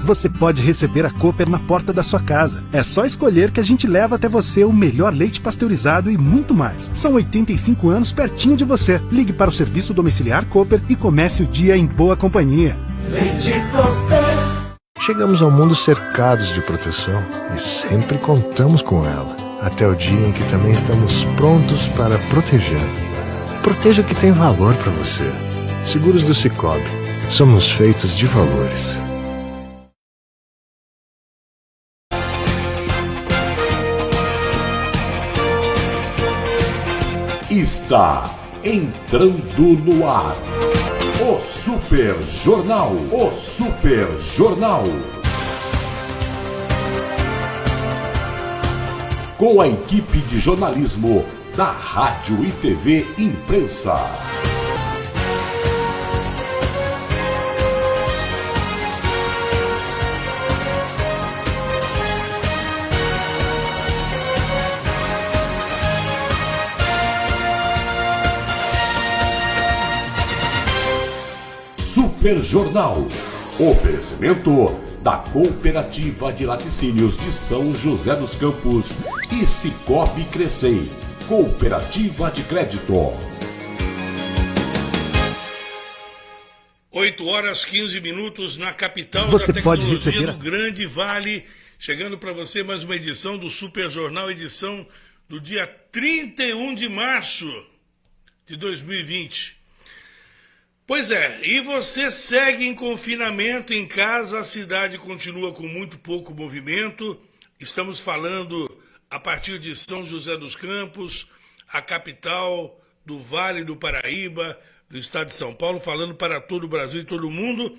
você pode receber a Cooper na porta da sua casa. É só escolher que a gente leva até você o melhor leite pasteurizado e muito mais. São 85 anos pertinho de você. Ligue para o serviço domiciliar Cooper e comece o dia em boa companhia. Leite Cooper. Chegamos ao mundo cercados de proteção e sempre contamos com ela. Até o dia em que também estamos prontos para proteger. Proteja o que tem valor para você. Seguros do Sicoob. Somos feitos de valores. Está entrando no ar o Super Jornal. O Super Jornal. Com a equipe de jornalismo da Rádio e TV Imprensa. Super Jornal. Oferecimento da Cooperativa de Laticínios de São José dos Campos e Sicoob Crescei, Cooperativa de Crédito. 8h15 na capital Você da pode tecnologia receber do Grande Vale, chegando para você mais uma edição do Super Jornal, edição do dia 31 de março de 2020. Pois é, e você segue em confinamento em casa, a cidade continua com muito pouco movimento. Estamos falando a partir de São José dos Campos, a capital do Vale do Paraíba, do estado de São Paulo, falando para todo o Brasil e todo o mundo.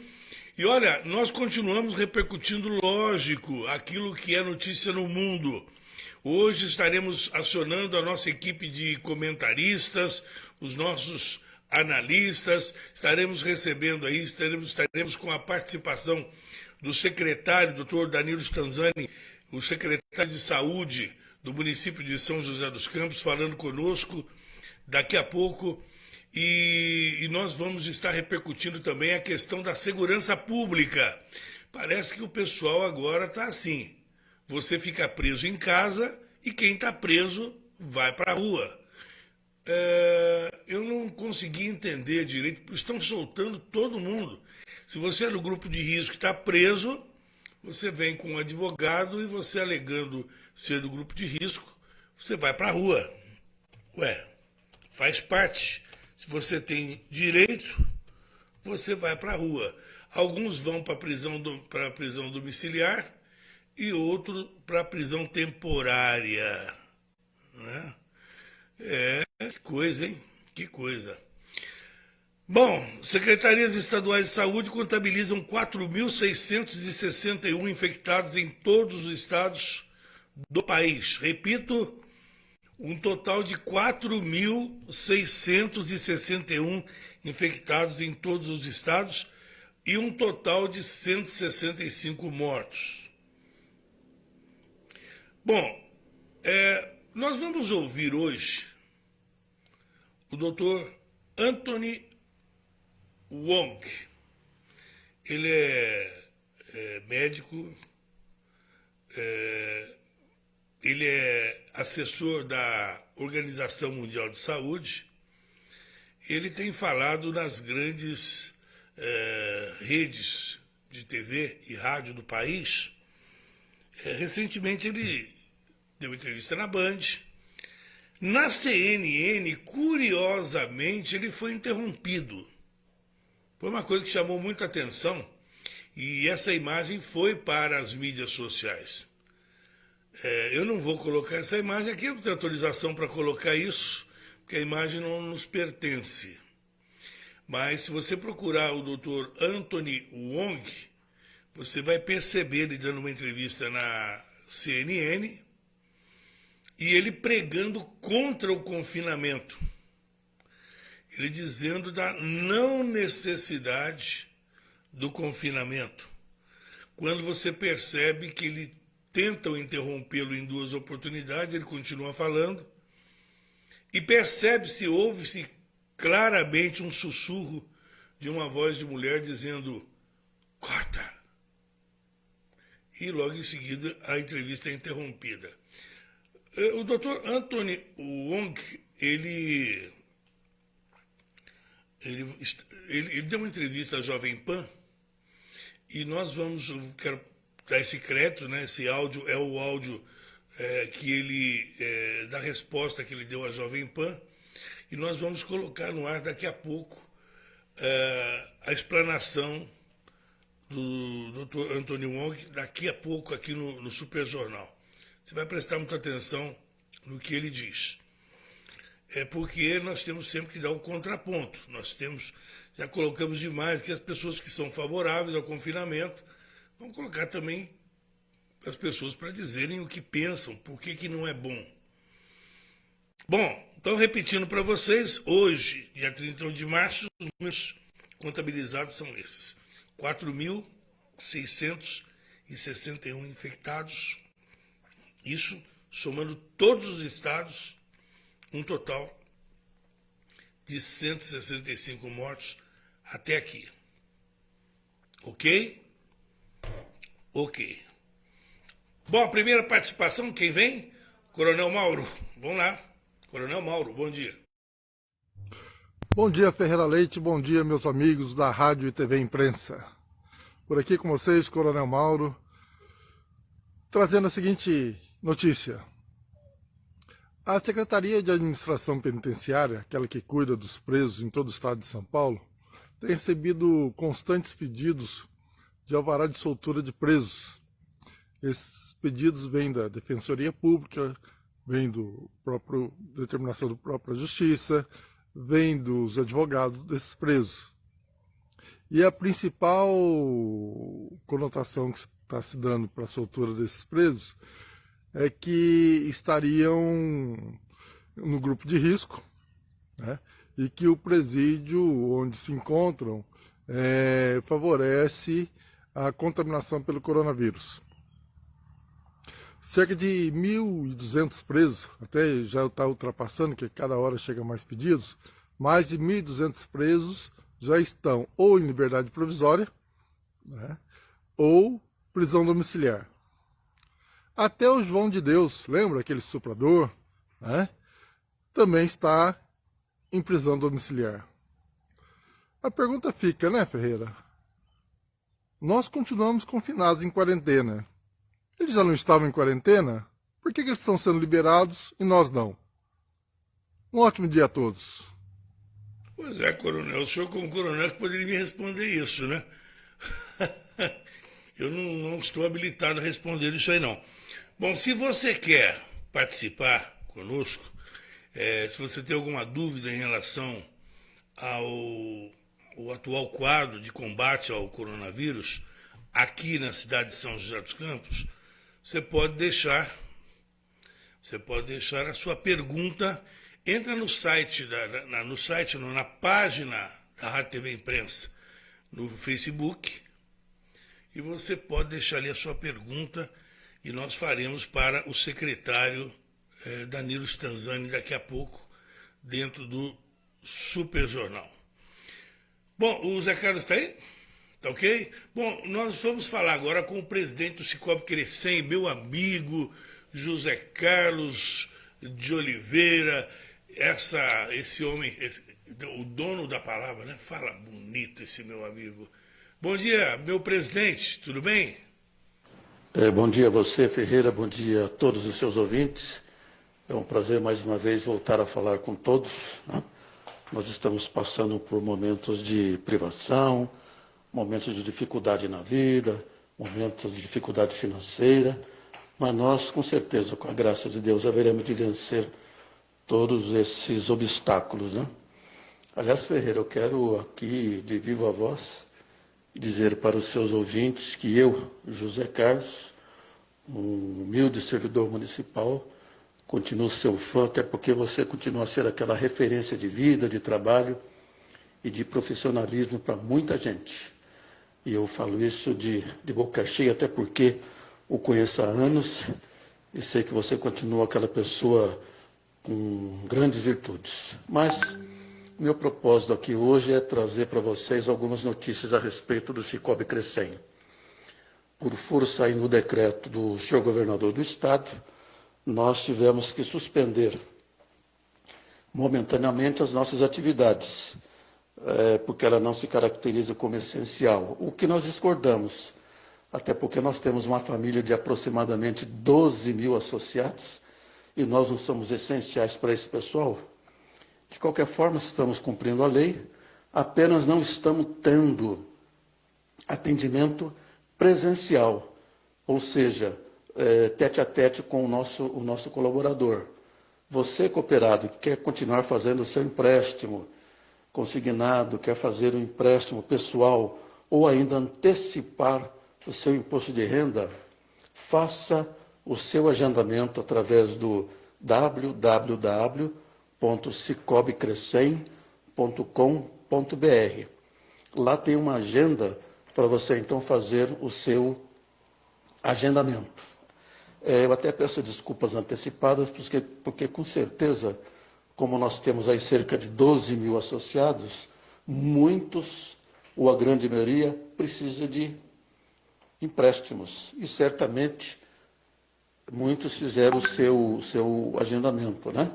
E olha, nós continuamos repercutindo, lógico, aquilo que é notícia no mundo. Hoje estaremos acionando a nossa equipe de comentaristas, os nossos analistas, estaremos recebendo aí, estaremos com a participação do secretário, doutor Danilo Stanzani, o secretário de Saúde do município de São José dos Campos, falando conosco daqui a pouco. E nós vamos estar repercutindo também a questão da segurança pública. Parece que o pessoal agora está assim, você fica preso em casa e quem está preso vai para a rua. Eu não consegui entender direito, estão soltando todo mundo. Se você é do grupo de risco e está preso, você vem com um advogado e você alegando ser do grupo de risco, você vai para a rua. Ué, faz parte. Se você tem direito, você vai para a rua. Alguns vão para a prisão domiciliar e outros para a prisão temporária. Né? Que coisa, hein? Que coisa. Bom, secretarias estaduais de saúde contabilizam 4.661 infectados em todos os estados do país. Repito, um total de 4.661 infectados em todos os estados e um total de 165 mortos. Bom, nós vamos ouvir hoje o doutor Anthony Wong. Ele é médico, ele é assessor da Organização Mundial de Saúde. Ele tem falado nas grandes redes de TV e rádio do país. Recentemente ele deu entrevista na Band. Na CNN, curiosamente, ele foi interrompido. Foi uma coisa que chamou muita atenção e essa imagem foi para as mídias sociais. Eu não vou colocar essa imagem aqui, eu não tenho autorização para colocar isso, porque a imagem não nos pertence. Mas se você procurar o Dr. Anthony Wong, você vai perceber ele dando uma entrevista na CNN e ele pregando contra o confinamento. Ele dizendo da não necessidade do confinamento. Quando você percebe que ele tentam interrompê-lo em duas oportunidades, ele continua falando, e percebe-se, ouve-se claramente um sussurro de uma voz de mulher dizendo: corta, e logo em seguida a entrevista é interrompida. O Dr. Anthony Wong, ele deu uma entrevista à Jovem Pan e eu quero dar esse crédito, né? Esse áudio é o áudio que ele da resposta que ele deu à Jovem Pan, e nós vamos colocar no ar daqui a pouco a explanação do Dr. Anthony Wong, daqui a pouco aqui no Super Jornal. Você vai prestar muita atenção no que ele diz. Porque nós temos sempre que dar o contraponto. Já colocamos demais que as pessoas que são favoráveis ao confinamento vão colocar também as pessoas para dizerem o que pensam, por que não é bom. Bom, então repetindo para vocês, hoje, dia 31 de março, os números contabilizados são esses. 4.661 infectados, isso somando todos os estados, um total de 165 mortos até aqui. Ok? Ok. Bom, a primeira participação, quem vem? Coronel Mauro. Vamos lá. Coronel Mauro, bom dia. Bom dia, Ferreira Leite. Bom dia, meus amigos da Rádio e TV Imprensa. Por aqui com vocês, Coronel Mauro, trazendo a seguinte notícia. A Secretaria de Administração Penitenciária, aquela que cuida dos presos em todo o estado de São Paulo, tem recebido constantes pedidos de alvará de soltura de presos. Esses pedidos vêm da Defensoria Pública, vêm do próprio determinação da própria Justiça, vêm dos advogados desses presos. E a principal conotação que está se dando para a soltura desses presos é que estariam no grupo de risco, né? E que o presídio onde se encontram favorece a contaminação pelo coronavírus. Cerca de 1.200 presos, até já está ultrapassando, que cada hora chega mais pedidos, mais de 1.200 presos já estão ou em liberdade provisória, né, ou prisão domiciliar. Até o João de Deus, lembra aquele estuprador, né, também está em prisão domiciliar. A pergunta fica, né, Ferreira? Nós continuamos confinados em quarentena. Eles já não estavam em quarentena? Por que eles estão sendo liberados e nós não? Um ótimo dia a todos. Pois é, coronel, o senhor como coronel que poderia me responder isso, né? Eu não estou habilitado a responder isso aí, não. Bom, se você quer participar conosco, se você tem alguma dúvida em relação ao atual quadro de combate ao coronavírus aqui na cidade de São José dos Campos, você pode deixar a sua pergunta. Entra no site, na página da Rádio TV Imprensa, no Facebook, e você pode deixar ali a sua pergunta e nós faremos para o secretário Danilo Stanzani daqui a pouco, dentro do Super Jornal. Bom, o Zé Carlos está aí? Tá ok? Bom, nós vamos falar agora com o presidente do Cicobi Crecem, meu amigo José Carlos de Oliveira, esse homem, o dono da palavra, né? Fala bonito esse meu amigo. Bom dia, meu presidente, tudo bem? Bom dia a você, Ferreira, bom dia a todos os seus ouvintes. É um prazer mais uma vez voltar a falar com todos, né? Nós estamos passando por momentos de privação, momentos de dificuldade na vida, momentos de dificuldade financeira, mas nós, com certeza, com a graça de Deus, haveremos de vencer todos esses obstáculos, né? Aliás, Ferreira, eu quero aqui, de viva voz, dizer para os seus ouvintes que eu, José Carlos, um humilde servidor municipal, continuo seu fã, até porque você continua a ser aquela referência de vida, de trabalho e de profissionalismo para muita gente. E eu falo isso de boca cheia, até porque o conheço há anos e sei que você continua aquela pessoa com grandes virtudes. Mas meu propósito aqui hoje é trazer para vocês algumas notícias a respeito do Cicobi Crecem. por força aí no decreto do senhor governador do estado, nós tivemos que suspender momentaneamente as nossas atividades, porque ela não se caracteriza como essencial. O que nós discordamos, até porque nós temos uma família de aproximadamente 12 mil associados e nós não somos essenciais para esse pessoal. De qualquer forma, estamos cumprindo a lei, apenas não estamos tendo atendimento presencial, ou seja, tete a tete com o nosso colaborador. Você, cooperado, que quer continuar fazendo o seu empréstimo consignado, quer fazer um empréstimo pessoal ou ainda antecipar o seu imposto de renda, faça o seu agendamento através do www.sicobcrescem.com.br. Lá tem uma agenda para você então fazer o seu agendamento. Eu até peço desculpas antecipadas, porque com certeza, como nós temos aí cerca de 12 mil associados, muitos, ou a grande maioria, precisa de empréstimos. E certamente muitos fizeram o seu agendamento, né?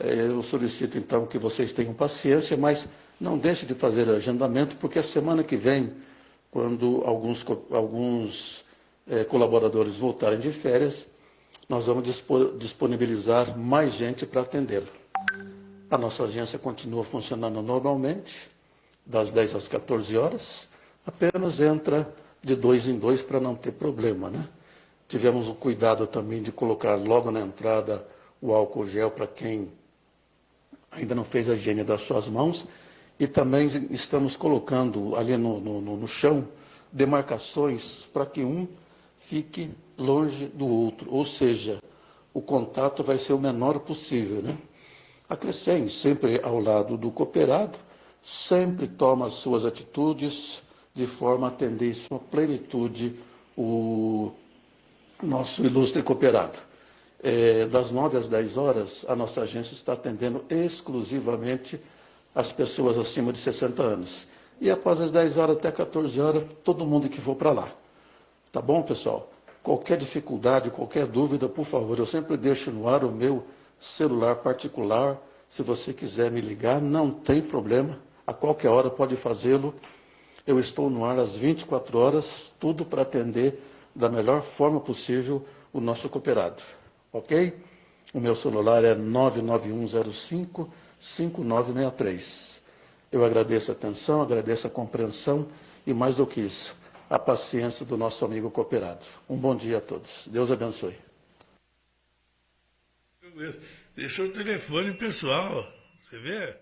Eu solicito então que vocês tenham paciência, mas não deixe de fazer agendamento, porque a semana que vem, quando alguns colaboradores voltarem de férias, nós vamos disponibilizar mais gente para atendê-lo. A nossa agência continua funcionando normalmente, das 10 às 14 horas, apenas entra de 2 em 2 para não ter problema, né? Tivemos o cuidado também de colocar logo na entrada o álcool gel para quem ainda não fez a higiene das suas mãos, e também estamos colocando ali no chão demarcações para que um fique longe do outro, ou seja, o contato vai ser o menor possível, né? A Crescem, sempre ao lado do cooperado, sempre toma as suas atitudes de forma a atender em sua plenitude o nosso ilustre cooperado. Das 9 às 10 horas, a nossa agência está atendendo exclusivamente as pessoas acima de 60 anos. E após as 10 horas até 14 horas, todo mundo que for para lá. Tá bom, pessoal? Qualquer dificuldade, qualquer dúvida, por favor, eu sempre deixo no ar o meu celular particular. Se você quiser me ligar, não tem problema. A qualquer hora pode fazê-lo. Eu estou no ar às 24 horas, tudo para atender da melhor forma possível o nosso cooperado. Ok? O meu celular é 99105-5963. Eu agradeço a atenção, agradeço a compreensão e, mais do que isso, a paciência do nosso amigo cooperado. Um bom dia a todos. Deus abençoe. Deixou o telefone pessoal. Você vê?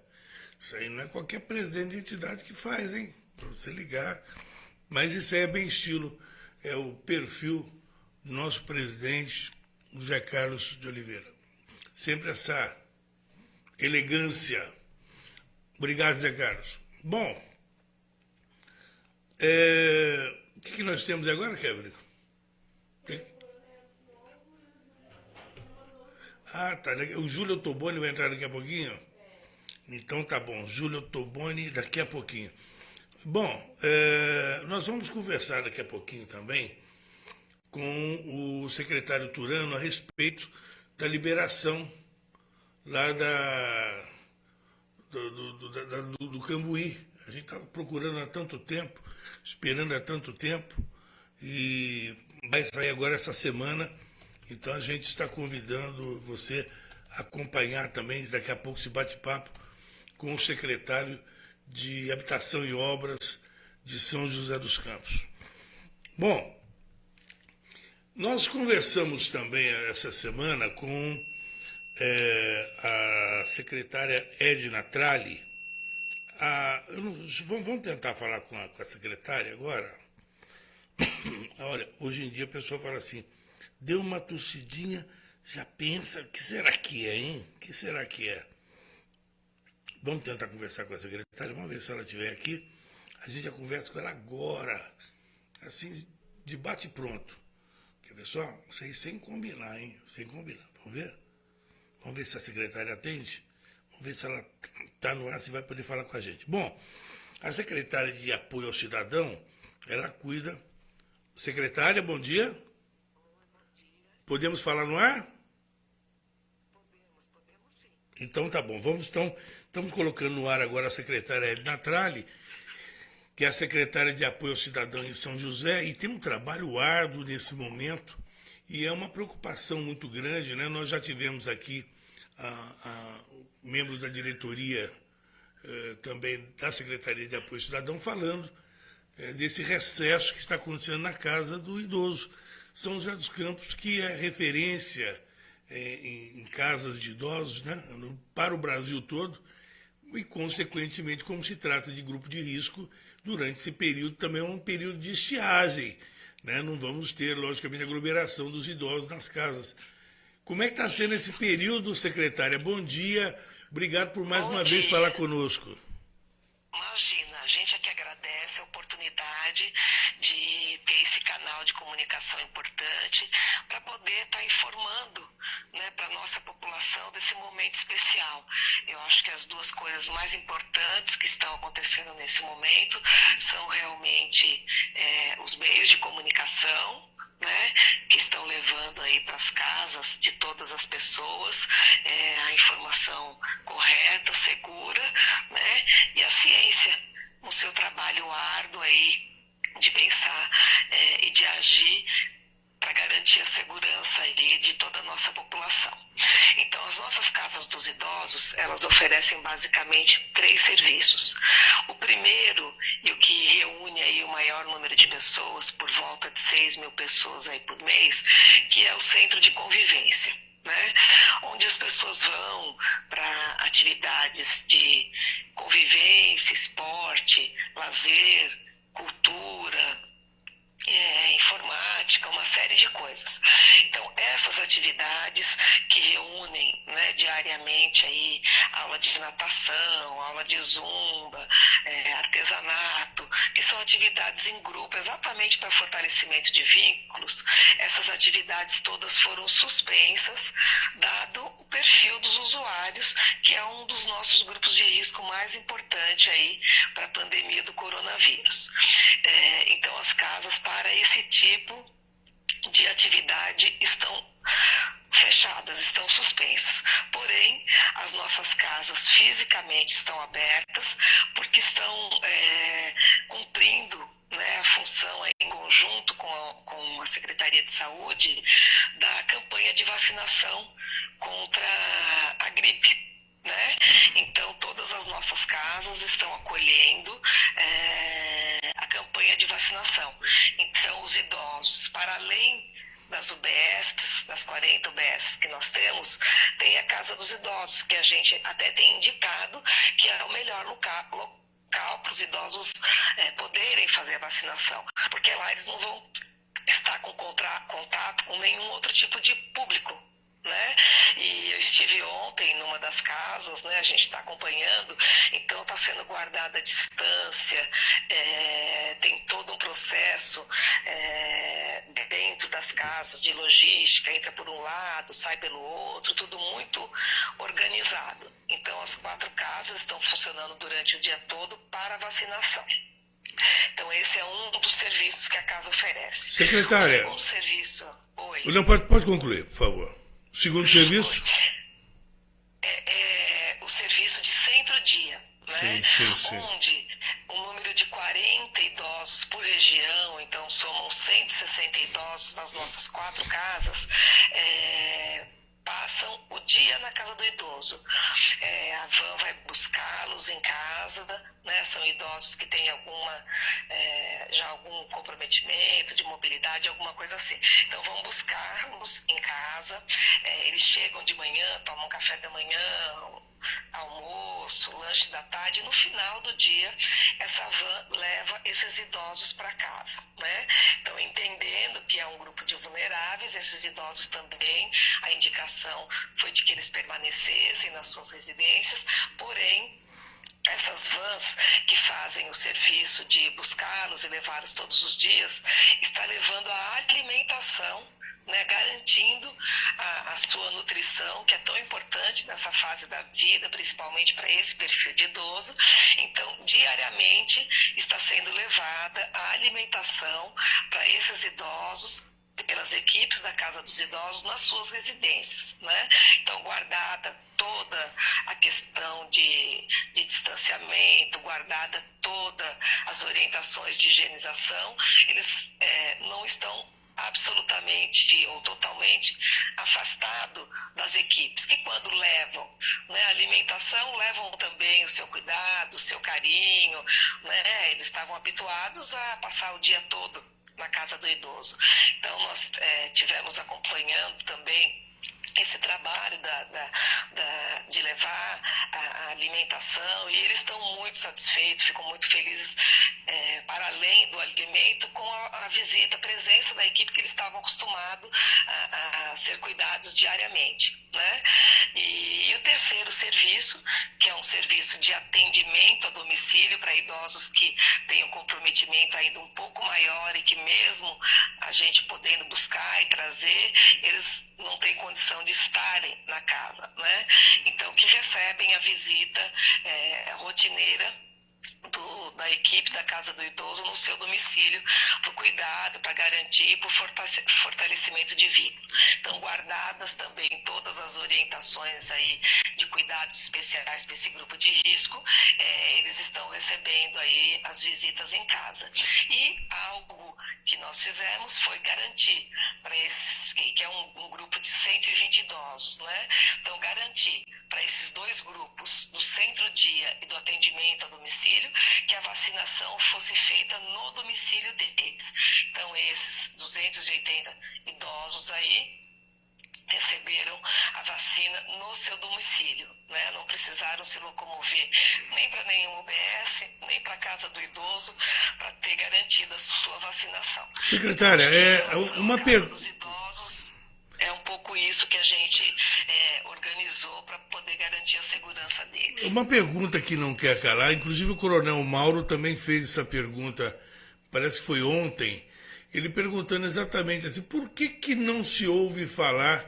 Isso aí não é qualquer presidente de entidade que faz, hein? Para você ligar. Mas isso aí é bem estilo. É o perfil do nosso presidente, José Carlos de Oliveira. Sempre essa elegância. Obrigado, Zé Carlos. Bom, o que nós temos agora, Kevin? Ah, tá. O Júlio Toboni vai entrar daqui a pouquinho? Então tá bom. Júlio Toboni daqui a pouquinho. Bom, nós vamos conversar daqui a pouquinho também com o secretário Turano a respeito da liberação lá do Cambuí. A gente estava procurando há tanto tempo, esperando há tanto tempo, e vai sair agora essa semana. Então a gente está convidando você a acompanhar também, daqui a pouco, esse bate-papo com o secretário de Habitação e Obras de São José dos Campos. Bom, nós conversamos também essa semana com a secretária Edna Tralli. Vamos tentar falar com a secretária agora? Olha, hoje em dia a pessoa fala assim, deu uma tossidinha, já pensa, o que será que é, hein? O que será que é? Vamos tentar conversar com a secretária, vamos ver se ela estiver aqui. A gente já conversa com ela agora, assim, de bate pronto. Quer ver só? Isso aí sem combinar, hein? Sem combinar. Vamos ver? Vamos ver se a secretária atende. Vamos ver se ela está no ar, se vai poder falar com a gente. Bom, a secretária de Apoio ao Cidadão, ela cuida Secretária, bom dia. Podemos falar no ar? Então tá bom. Estamos colocando no ar agora a secretária Edna Tralli, que é a secretária de Apoio ao Cidadão em São José, e tem um trabalho árduo nesse momento, e é uma preocupação muito grande, né? Nós já tivemos aqui membros da diretoria também da Secretaria de Apoio ao Cidadão falando desse recesso que está acontecendo na casa do idoso. São José dos Campos, que é referência em casas de idosos, né, para o Brasil todo, e, consequentemente, como se trata de grupo de risco, durante esse período também é um período de estiagem, né? Não vamos ter, logicamente, aglomeração dos idosos nas casas. Como é que está sendo esse período, secretária? Bom dia, obrigado por mais uma vez falar conosco. Imagina, a gente aqui agradece a oportunidade de ter esse canal de comunicação importante para poder estar informando, né, para a nossa população desse momento especial. Eu acho que as duas coisas mais importantes que estão acontecendo nesse momento são realmente os meios de comunicação, né, que estão levando aí para as casas de todas as pessoas a informação correta, segura, né, e a ciência no seu trabalho árduo aí de pensar e de agir para garantir a segurança aí de toda a nossa população. Então, as nossas casas dos idosos, elas oferecem basicamente 3 serviços. O primeiro, e o que reúne aí o maior número de pessoas, por volta de 6 mil pessoas aí por mês, que é o centro de convivência, né? Onde as pessoas vão para atividades de convivência, esporte, lazer, cultura, informática, uma série de coisas. Então, essas atividades que reúnem, né, diariamente aí aula de natação, aula de zumba, artesanato, que são atividades em grupo, exatamente para fortalecimento de vínculos, essas atividades todas foram suspensas, dado o perfil dos usuários, que é um dos nossos grupos de risco mais importante aí para a pandemia do coronavírus. Então, as casas para esse tipo de atividade estão fechadas, estão suspensas. Porém, as nossas casas fisicamente estão abertas porque estão cumprindo, né, a função aí, em conjunto com a Secretaria de Saúde da campanha de vacinação contra a gripe, né? Então, todas as nossas casas estão acolhendo a campanha de vacinação. Então, os idosos, para além das UBSs, das 40 UBSs que nós temos, tem a Casa dos Idosos, que a gente até tem indicado que é o melhor local para os idosos poderem fazer a vacinação, porque lá eles não vão estar com contato com nenhum outro tipo de público, né? E eu estive ontem numa das casas, né? A gente está acompanhando, então está sendo guardada a distância, tem todo um processo dentro das casas de logística, entra por um lado, sai pelo outro, tudo muito organizado. Então as 4 casas estão funcionando durante o dia todo para vacinação. Então esse é um dos serviços que a casa oferece. Secretária. O segundo serviço... Oi. Não, pode concluir, por favor. Segundo serviço? O serviço de centro-dia, né? Sim. Onde o número de 40 idosos por região, então somam 160 idosos nas nossas 4 casas, passam o dia na casa do idoso. A van vai buscá-los em casa, né? São idosos que têm já algum comprometimento de mobilidade, alguma coisa assim. Então vão buscar-los em casa, eles chegam de manhã, tomam café da manhã, almoço, lanche da tarde, e no final do dia essa van leva esses idosos para casa, né? Então, entendendo que é um grupo de vulneráveis, esses idosos também, a indicação foi de que eles permanecessem nas suas residências, porém essas vans que fazem o serviço de buscá-los e levá-los todos os dias, está levando a alimentação, né, garantindo a sua nutrição nutrição, que é tão importante nessa fase da vida, principalmente para esse perfil de idoso. Então, diariamente está sendo levada a alimentação para esses idosos pelas equipes da Casa dos Idosos nas suas residências, né? Então, guardada toda a questão de distanciamento, guardada todas as orientações de higienização, eles não estão absolutamente ou totalmente afastado das equipes, que quando levam, né, a alimentação, levam também o seu cuidado, o seu carinho, né? Eles estavam habituados a passar o dia todo na casa do idoso. Então nós tivemos acompanhando também esse trabalho de levar a alimentação, e eles estão muito satisfeitos, ficam muito felizes, para além do alimento, com a visita, a presença da equipe que eles estavam acostumados a ser cuidados diariamente, né? E o terceiro serviço, que é um serviço de atendimento a domicílio para idosos que têm um comprometimento ainda um pouco maior e que mesmo a gente podendo buscar e trazer, eles não têm condição de estarem na casa, né? Então, que recebem a visita rotineira da equipe da Casa do Idoso no seu domicílio, para o cuidado, para garantir, para o fortalecimento de vínculo. Então, guardadas também todas as orientações aí de cuidados especiais para esse grupo de risco, eles estão recebendo aí as visitas em casa. E algo que nós fizemos foi garantir para esses, que é um grupo de 120 idosos, né? Então, garantir para esses dois grupos, do centro-dia e do atendimento a domicílio, que a vacinação fosse feita no domicílio deles. Então, esses 280 idosos aí receberam a vacina no seu domicílio, né? Não precisaram se locomover nem para nenhum UBS, nem para a casa do idoso, para ter garantida a sua vacinação. Secretária, uma pergunta. Os idosos, é um pouco isso que a gente organizou para poder garantir a segurança deles. Uma pergunta que não quer calar, inclusive o Coronel Mauro também fez essa pergunta, parece que foi ontem, ele perguntando exatamente assim, por que não se ouve falar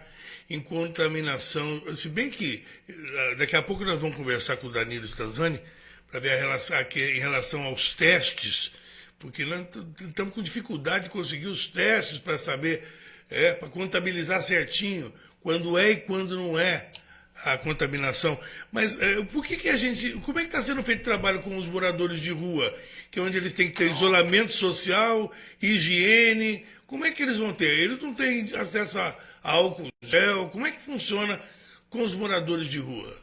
em contaminação, se bem que daqui a pouco nós vamos conversar com o Danilo Stanzani para ver a relação, em relação aos testes, porque nós estamos com dificuldade de conseguir os testes para saber, para contabilizar certinho quando é e quando não é a contaminação. Mas por que a gente... Como é que está sendo feito o trabalho com os moradores de rua? Que é onde eles têm que ter isolamento social, higiene. Como é que eles vão ter? Eles não têm acesso a álcool gel. Como é que funciona com os moradores de rua?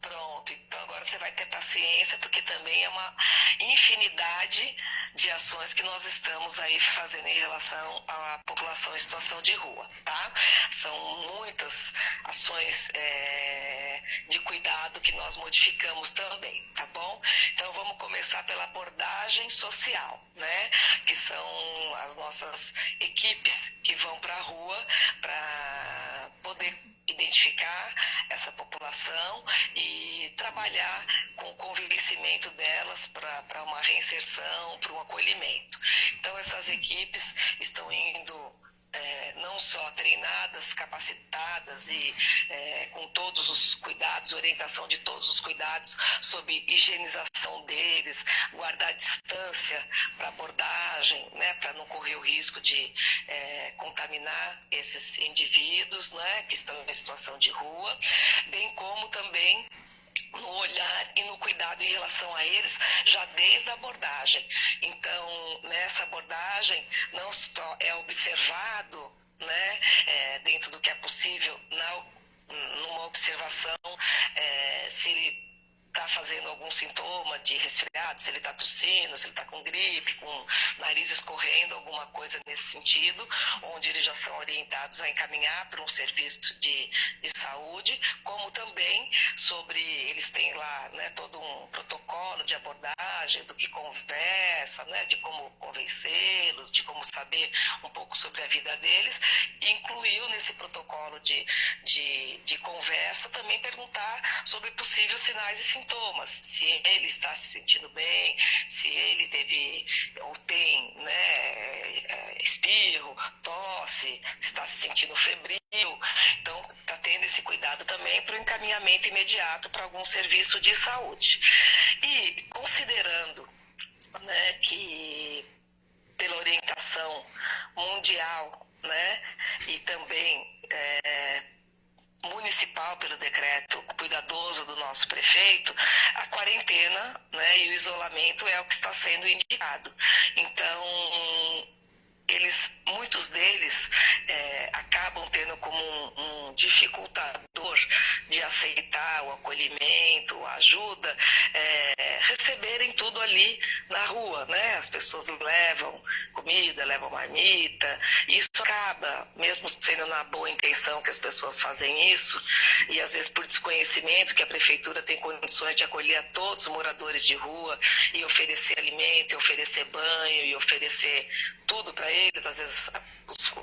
Pronto. Então agora você vai ter paciência, porque também é uma infinidade de ações que nós estamos aí fazendo em relação à população em situação de rua, tá? São muitas ações de cuidado que nós modificamos também, tá bom? Então vamos começar pela abordagem social, né? Que são as nossas equipes que vão para a rua para poder identificar essa população e trabalhar com o convencimento delas para uma reinserção, para um acolhimento. Então, essas equipes estão indo não só treinadas, capacitadas e com todos os cuidados, orientação de todos os cuidados sobre higienização deles, guardar distância para abordagem, né, para não correr o risco de contaminar esses indivíduos, né, que estão em situação de rua, bem como também no olhar e no cuidado em relação a eles, já desde a abordagem. Então, nessa abordagem, não só é observado, né, dentro do que é possível, numa observação, se ele está fazendo algum sintoma de resfriado, se ele está tossindo, se ele está com gripe, com nariz escorrendo, alguma coisa nesse sentido, onde eles já são orientados a encaminhar para um serviço de saúde, como também sobre, eles têm lá, né, todo um protocolo de abordagem, do que conversa, né, de como convencê-los, de como saber um pouco sobre a vida deles, e incluiu nesse protocolo de conversa também perguntar sobre possíveis sinais e sintomas, se ele está se sentindo bem, se ele teve ou tem, né, espirro, tosse, se está se sentindo febril. Então, está tendo esse cuidado também para o encaminhamento imediato para algum serviço de saúde. E considerando, né, que pela orientação mundial, né, e também municipal, pelo decreto cuidadoso do nosso prefeito, a quarentena, né, e o isolamento é o que está sendo indicado. Então, muitos deles acabam tendo como um dificultador de aceitar o acolhimento, a ajuda, receberem tudo ali na rua, né? As pessoas levam comida, levam marmita, e isso acaba, mesmo sendo na boa intenção que as pessoas fazem isso, e às vezes por desconhecimento que a prefeitura tem condições de acolher a todos os moradores de rua e oferecer alimento, e oferecer banho, e oferecer tudo para eles, às vezes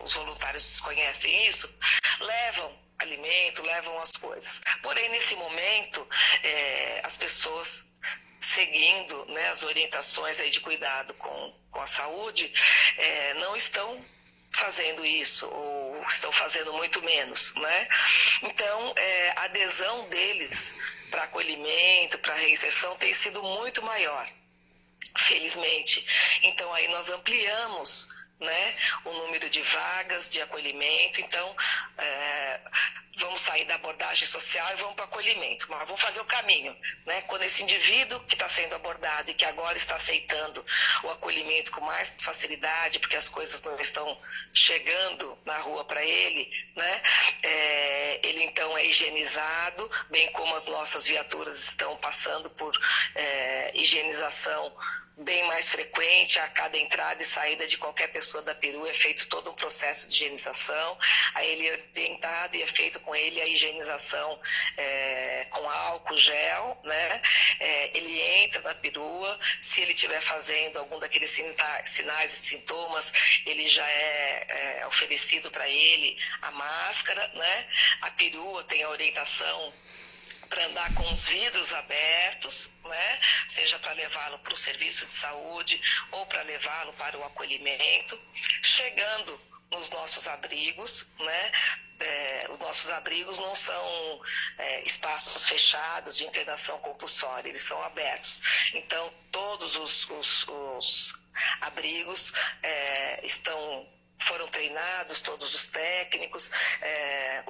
os voluntários desconhecem isso, levam alimento, levam as coisas. Porém, nesse momento, as pessoas seguindo, né, as orientações aí de cuidado com a saúde, não estão fazendo isso, ou estão fazendo muito menos, né? Então, a adesão deles para acolhimento, para reinserção, tem sido muito maior, felizmente. Então, aí nós ampliamos, né, o número de vagas de acolhimento. Então, vamos sair da abordagem social e vamos para o acolhimento, mas vamos fazer o caminho, né? Quando esse indivíduo que está sendo abordado e que agora está aceitando o acolhimento com mais facilidade, porque as coisas não estão chegando na rua para ele, né? Ele então é higienizado, bem como as nossas viaturas estão passando por higienização bem mais frequente. A cada entrada e saída de qualquer pessoa da perua é feito todo um processo de higienização. Aí ele é orientado e é feito com ele a higienização com álcool gel, né? Ele entra na perua, se ele estiver fazendo algum daqueles sinais e sintomas, ele já é oferecido para ele a máscara, né? A perua tem a orientação para andar com os vidros abertos, né? Seja para levá-lo para o serviço de saúde ou para levá-lo para o acolhimento. Chegando nos nossos abrigos, né? Os nossos abrigos não são espaços fechados de internação compulsória, eles são abertos. Então, todos os abrigos foram treinados, todos os técnicos,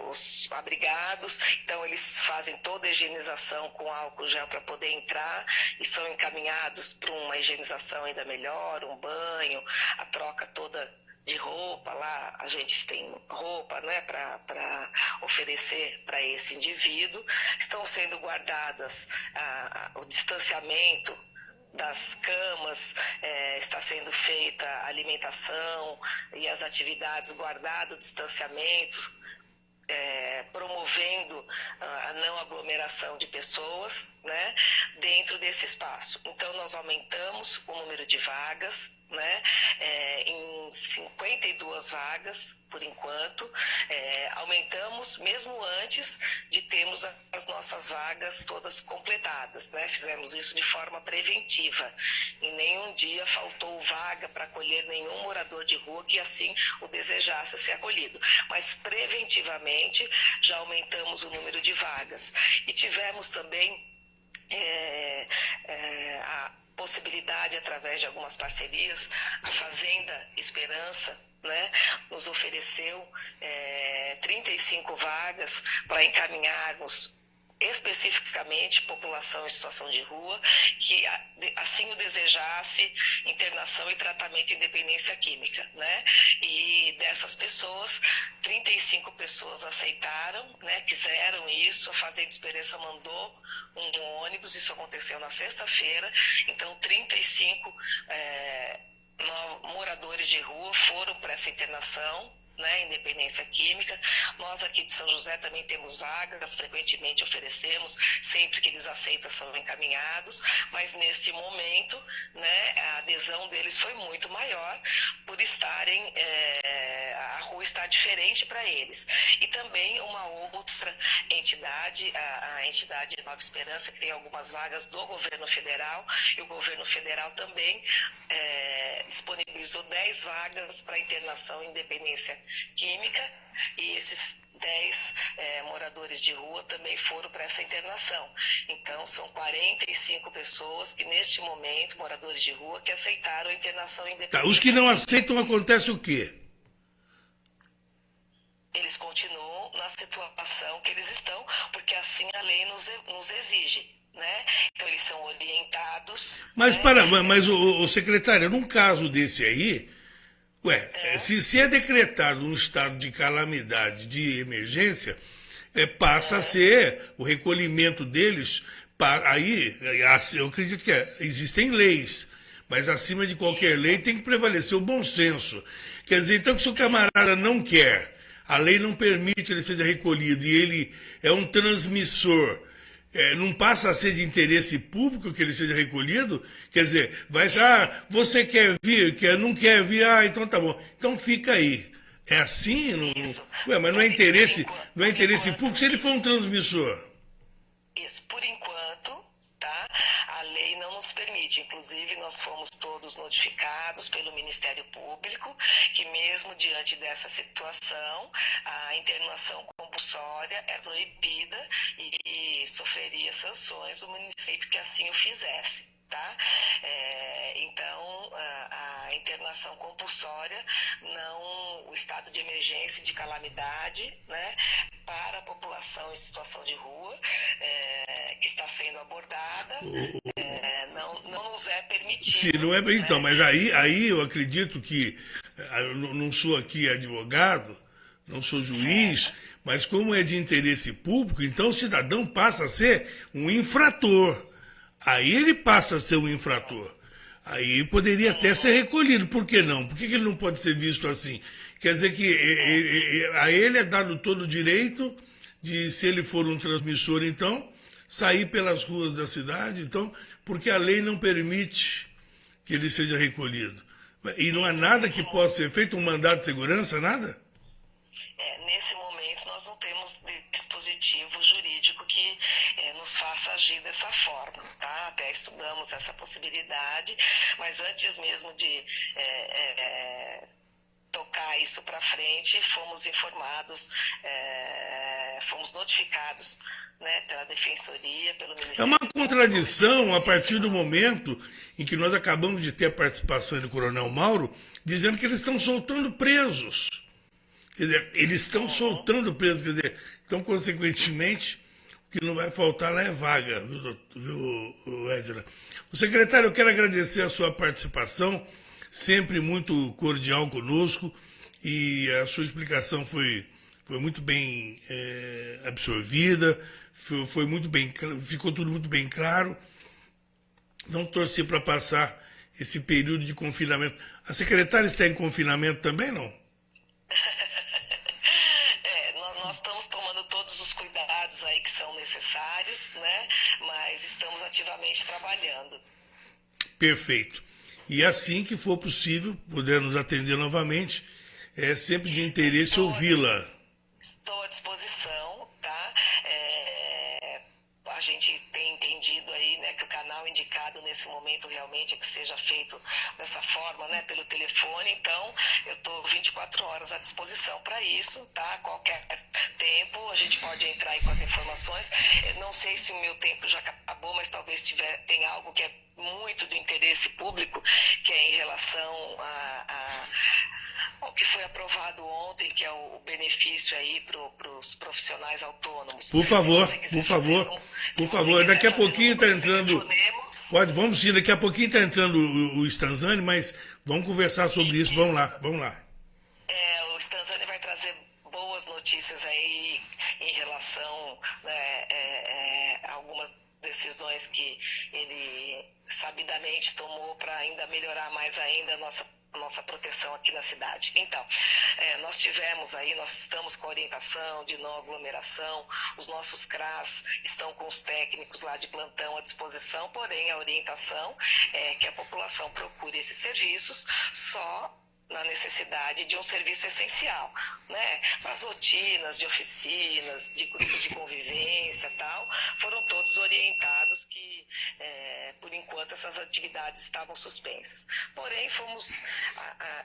os abrigados, então eles fazem toda a higienização com álcool gel para poder entrar e são encaminhados para uma higienização ainda melhor, um banho, a troca toda de roupa. Lá a gente tem roupa, né, para oferecer para esse indivíduo. Estão sendo guardadas o distanciamento das camas, está sendo feita a alimentação e as atividades, guardado o distanciamento, promovendo a não aglomeração de pessoas, né, dentro desse espaço. Então, nós aumentamos o número de vagas, né, em 52 vagas, por enquanto. Aumentamos mesmo antes de termos as nossas vagas todas completadas, né? Fizemos isso de forma preventiva. Em nenhum dia faltou vaga para acolher nenhum morador de rua que assim o desejasse ser acolhido. Mas preventivamente já aumentamos o número de vagas. E tivemos também a possibilidade, através de algumas parcerias, a Fazenda Esperança, né, nos ofereceu 35 vagas para encaminharmos especificamente população em situação de rua, que assim o desejasse, internação e tratamento em dependência química, né? E dessas pessoas, 35 pessoas aceitaram, né, quiseram isso. A Fazenda Esperança mandou um ônibus, isso aconteceu na sexta-feira. Então 35 moradores de rua foram para essa internação, né, independência química. Nós aqui de São José também temos vagas, frequentemente oferecemos, sempre que eles aceitam são encaminhados, mas nesse momento, né, a adesão deles foi muito maior por estarem, a rua está diferente para eles. E também uma outra entidade, a entidade Nova Esperança, que tem algumas vagas do governo federal, e o governo federal também disponibilizou 10 vagas para internação em dependência química, e esses 10 moradores de rua também foram para essa internação. Então, são 45 pessoas que, neste momento, moradores de rua, que aceitaram a internação independente. Tá, os que não aceitam, acontece o quê? Eles continuam na situação que eles estão, porque assim a lei nos exige, né? Então, eles são orientados... Mas, né? mas o secretário, num caso desse aí, se é decretado um estado de calamidade, de emergência, passa a ser o recolhimento deles, aí, eu acredito que existem leis, mas acima de qualquer lei tem que prevalecer o bom senso. Quer dizer, então, que se o camarada não quer, a lei não permite ele seja recolhido e ele é um transmissor, não passa a ser de interesse público que ele seja recolhido? Quer dizer, vai ser, você quer vir, não quer vir, então tá bom, então fica aí. É assim? Mas não é interesse público se ele for um transmissor. Isso, por enquanto, tá? A lei não nos permite. Inclusive, nós fomos todos notificados pelo Ministério Público que, mesmo diante dessa situação, a internação compulsória é proibida e sofreria sanções o município que assim o fizesse. Tá? Então, a internação compulsória, o estado de emergência e de calamidade, né, para a população em situação de rua, que está sendo abordada, não nos é permitido. Sim, não é, então, né? mas aí eu acredito que, eu não sou aqui advogado, não sou juiz, mas como é de interesse público, então o cidadão passa a ser um infrator. Aí ele passa a ser um infrator. Aí poderia até ser recolhido. Por que não? Por que ele não pode ser visto assim? Quer dizer que a ele é dado todo o direito de, se ele for um transmissor, então, sair pelas ruas da cidade, então, porque a lei não permite que ele seja recolhido. E não há nada que possa ser feito, um mandado de segurança, nada? Nesse momento, nós não temos dispositivo jurídico que nos faça agir dessa forma, tá? Até estudamos essa possibilidade, mas antes mesmo de tocar isso para frente, fomos informados, fomos notificados, né, pela Defensoria, pelo Ministério. É uma contradição a partir do momento em que nós acabamos de ter a participação do Coronel Mauro, dizendo que eles estão soltando presos. Quer dizer, eles estão soltando presos, quer dizer, então, consequentemente, o que não vai faltar lá é vaga, viu, Edna? O secretário, eu quero agradecer a sua participação, sempre muito cordial conosco, e a sua explicação foi muito bem absorvida, foi muito bem, ficou tudo muito bem claro. Não torcer para passar esse período de confinamento. A secretária está em confinamento também, não? Nós estamos tomando todos os cuidados aí que são necessários, né? Mas estamos ativamente trabalhando. Perfeito. E assim que for possível, puder nos atender novamente, é sempre de interesse ouvi-la. Estou à disposição, tá? A gente tem entendido aí, né, que o canal indicado nesse momento realmente é que seja feito dessa forma, né, pelo telefone. Então, eu estou 24 horas à disposição para isso, tá? Qualquer tempo a gente pode entrar aí com as informações. Não sei se o meu tempo já acabou, mas talvez tem algo que é muito de interesse público, que é em relação ao que foi aprovado ontem, que é o benefício aí para os profissionais autônomos. Por favor, por favor. Daqui a pouquinho está entrando... Vamos sim, daqui a pouquinho está entrando o Stanzani, mas vamos conversar sobre isso. Vamos lá. O Stanzani vai trazer boas notícias aí em relação, né, a algumas decisões que ele sabidamente tomou para ainda melhorar mais ainda a nossa proteção aqui na cidade. Então, nós estamos com a orientação de não aglomeração, os nossos CRAS estão com os técnicos lá de plantão à disposição, porém a orientação é que a população procure esses serviços só na necessidade de um serviço essencial, né? As rotinas de oficinas, de grupos de convivência, tal, foram todos orientados que, por enquanto, essas atividades estavam suspensas. Porém, fomos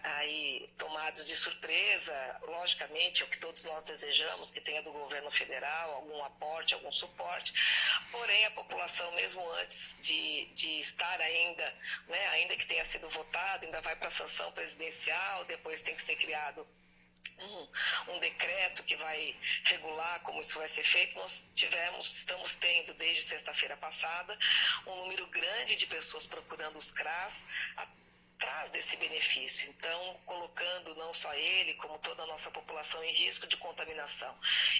aí tomados de surpresa, logicamente, é o que todos nós desejamos, que tenha do governo federal algum aporte, algum suporte. Porém, a população, mesmo antes de estar ainda, né, ainda que tenha sido votado, ainda vai para a sanção presidencial, depois tem que ser criado um decreto que vai regular como isso vai ser feito. Nós estamos tendo, desde sexta-feira passada, um número grande de pessoas procurando os CRAS atrás desse benefício. Então, colocando não só ele, como toda a nossa população em risco de contaminação.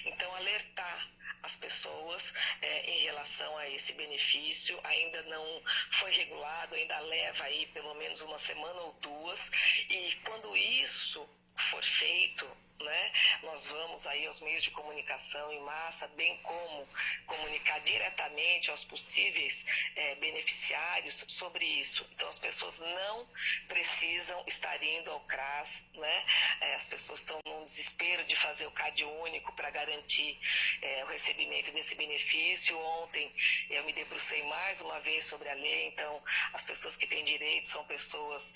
Então, alertar as pessoas em relação a esse benefício, ainda não foi regulado, ainda leva aí pelo menos uma semana ou duas, e quando isso for feito, né, nós vamos aí aos meios de comunicação em massa, bem como comunicar diretamente aos possíveis beneficiários sobre isso. Então, as pessoas não precisam estar indo ao CRAS, né? As pessoas estão num desespero de fazer o CAD único para garantir o recebimento desse benefício. Ontem eu me debrucei mais uma vez sobre a lei, então as pessoas que têm direito são pessoas...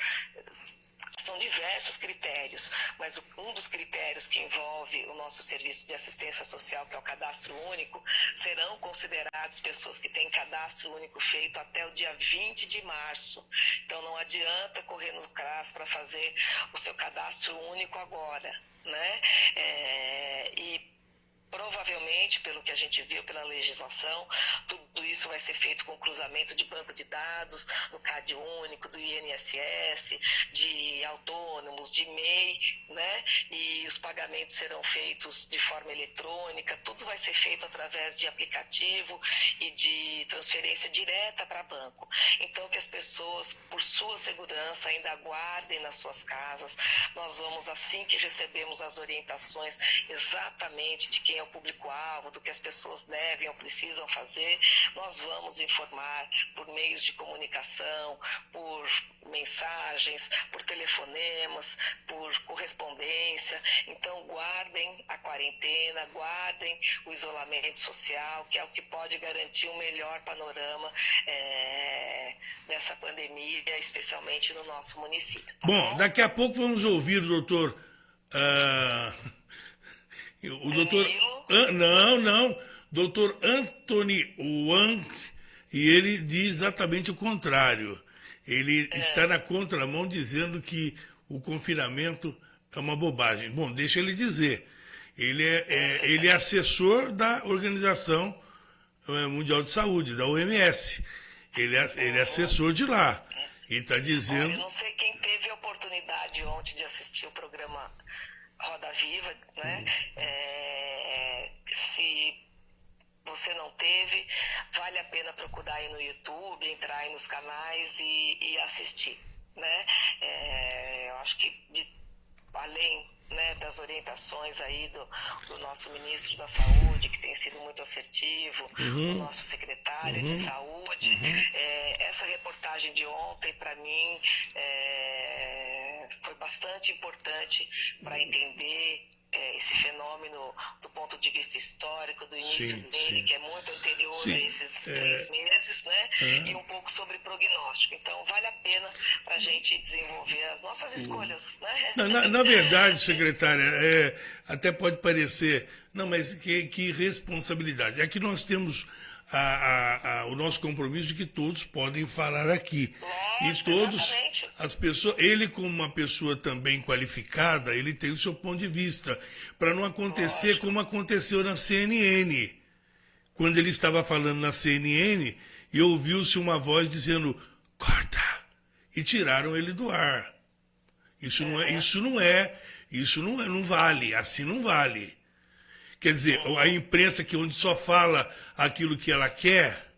São diversos critérios, mas um dos critérios que envolve o nosso serviço de assistência social, que é o cadastro único, serão considerados pessoas que têm cadastro único feito até o dia 20 de março. Então não adianta correr no CRAS para fazer o seu cadastro único agora, né? E provavelmente, pelo que a gente viu pela legislação, tudo isso vai ser feito com cruzamento de banco de dados, do CAD único, do INSS, de autônomos, de MEI, né? E os pagamentos serão feitos de forma eletrônica, tudo vai ser feito através de aplicativo e de transferência direta para banco. Então, que as pessoas, por sua segurança, ainda aguardem nas suas casas. Nós vamos, assim que recebemos as orientações exatamente de quem é o público-alvo, do que as pessoas devem ou precisam fazer, nós vamos informar por meios de comunicação, por mensagens, por telefonemas, por correspondência. Então, guardem a quarentena, guardem o isolamento social, que é o que pode garantir um melhor panorama dessa pandemia, especialmente no nosso município. Tá bom? Daqui a pouco vamos ouvir o doutor... O doutor... Doutor Anthony Wang, e ele diz exatamente o contrário. Ele está na contramão dizendo que o confinamento é uma bobagem. Bom, deixa ele dizer. Ele é assessor da Organização Mundial de Saúde, da OMS. Ele é assessor de lá. E está dizendo... Olha, eu não sei quem teve a oportunidade ontem de assistir o programa Roda Viva, né? Se você não teve, vale a pena procurar aí no YouTube, entrar aí nos canais e assistir, né? Eu acho que além, né, das orientações aí do nosso ministro da Saúde, que tem sido muito assertivo, o nosso secretário de Saúde, essa reportagem de ontem, para mim, foi bastante importante para entender esse fenômeno do ponto de vista histórico, do início dele, que é muito anterior a esses 3 meses, né? E um pouco sobre prognóstico. Então, vale a pena para a gente desenvolver as nossas escolhas, né? Na verdade, secretária, até pode parecer, não, mas que responsabilidade. É que nós temos o nosso compromisso de que todos podem falar aqui. Lógico, e todos, exatamente. as pessoas, ele como uma pessoa também qualificada, ele tem o seu ponto de vista, para não acontecer como aconteceu na CNN. Quando ele estava falando na CNN, e ouviu-se uma voz dizendo, corta, e tiraram ele do ar. Isso não vale, assim não vale. Quer dizer, a imprensa onde só fala aquilo que ela quer,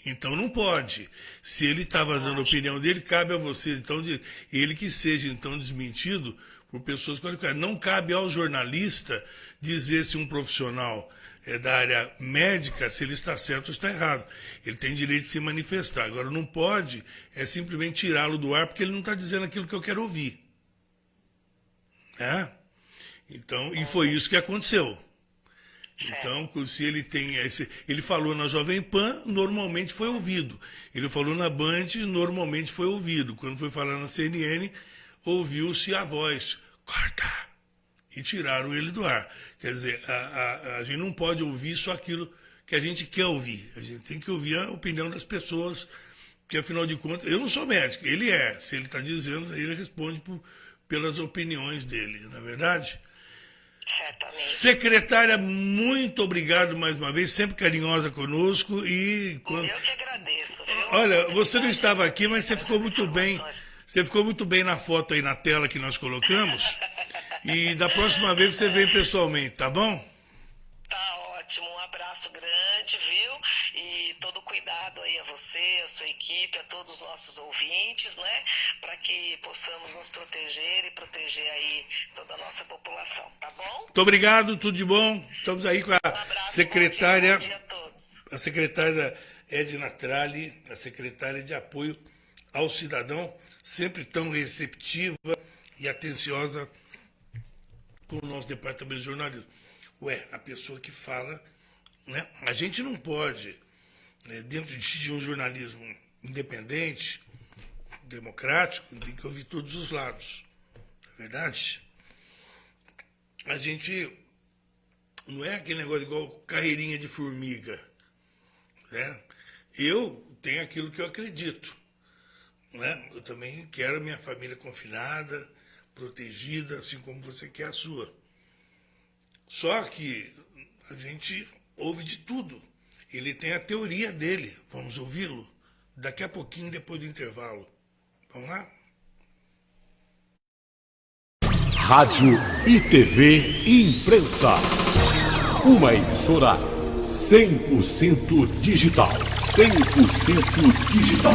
então não pode. Se ele estava dando a opinião dele, cabe a você, então, ele que seja então desmentido, por pessoas qualificadas. Não cabe ao jornalista dizer se um profissional é da área médica, se ele está certo ou está errado. Ele tem direito de se manifestar. Agora, não pode simplesmente tirá-lo do ar porque ele não está dizendo aquilo que eu quero ouvir. Né? Então, e foi isso que aconteceu. Então, se ele tem. Ele falou na Jovem Pan, normalmente foi ouvido. Ele falou na Band, normalmente foi ouvido. Quando foi falar na CNN, ouviu-se a voz. Corta! E tiraram ele do ar. Quer dizer, a gente não pode ouvir só aquilo que a gente quer ouvir. A gente tem que ouvir a opinião das pessoas, porque afinal de contas, eu não sou médico, ele é. Se ele está dizendo, ele responde pelas opiniões dele, não é verdade? Certamente. Secretária, muito obrigado mais uma vez, sempre carinhosa conosco. E quando... Eu que agradeço. Viu? Olha, você não estava aqui, mas você ficou muito bem. Você ficou muito bem na foto aí na tela que nós colocamos. E da próxima vez você vem pessoalmente, tá bom? Tá ótimo, um abraço grande, viu? E todo cuidado aí a você, a sua equipe, a todos os nossos ouvintes, né? Para que possamos nos proteger e proteger aí toda a nossa população, tá bom? Muito obrigado, tudo de bom. Estamos aí com a secretária, bom dia a todos. A secretária Edna Tralli, a secretária de Apoio ao Cidadão, sempre tão receptiva e atenciosa com o nosso departamento de jornalismo. Ué, a pessoa que fala, né? A gente não pode, dentro de um jornalismo independente, democrático, tem que ouvir todos os lados. Não é verdade? A gente não é aquele negócio igual carreirinha de formiga. Né? Eu tenho aquilo que eu acredito. Né? Eu também quero a minha família confinada, protegida, assim como você quer a sua. Só que a gente ouve de tudo. Ele tem a teoria dele. Vamos ouvi-lo daqui a pouquinho, depois do intervalo. Vamos lá? Rádio e TV Imprensa. Uma emissora 100% digital. 100% digital.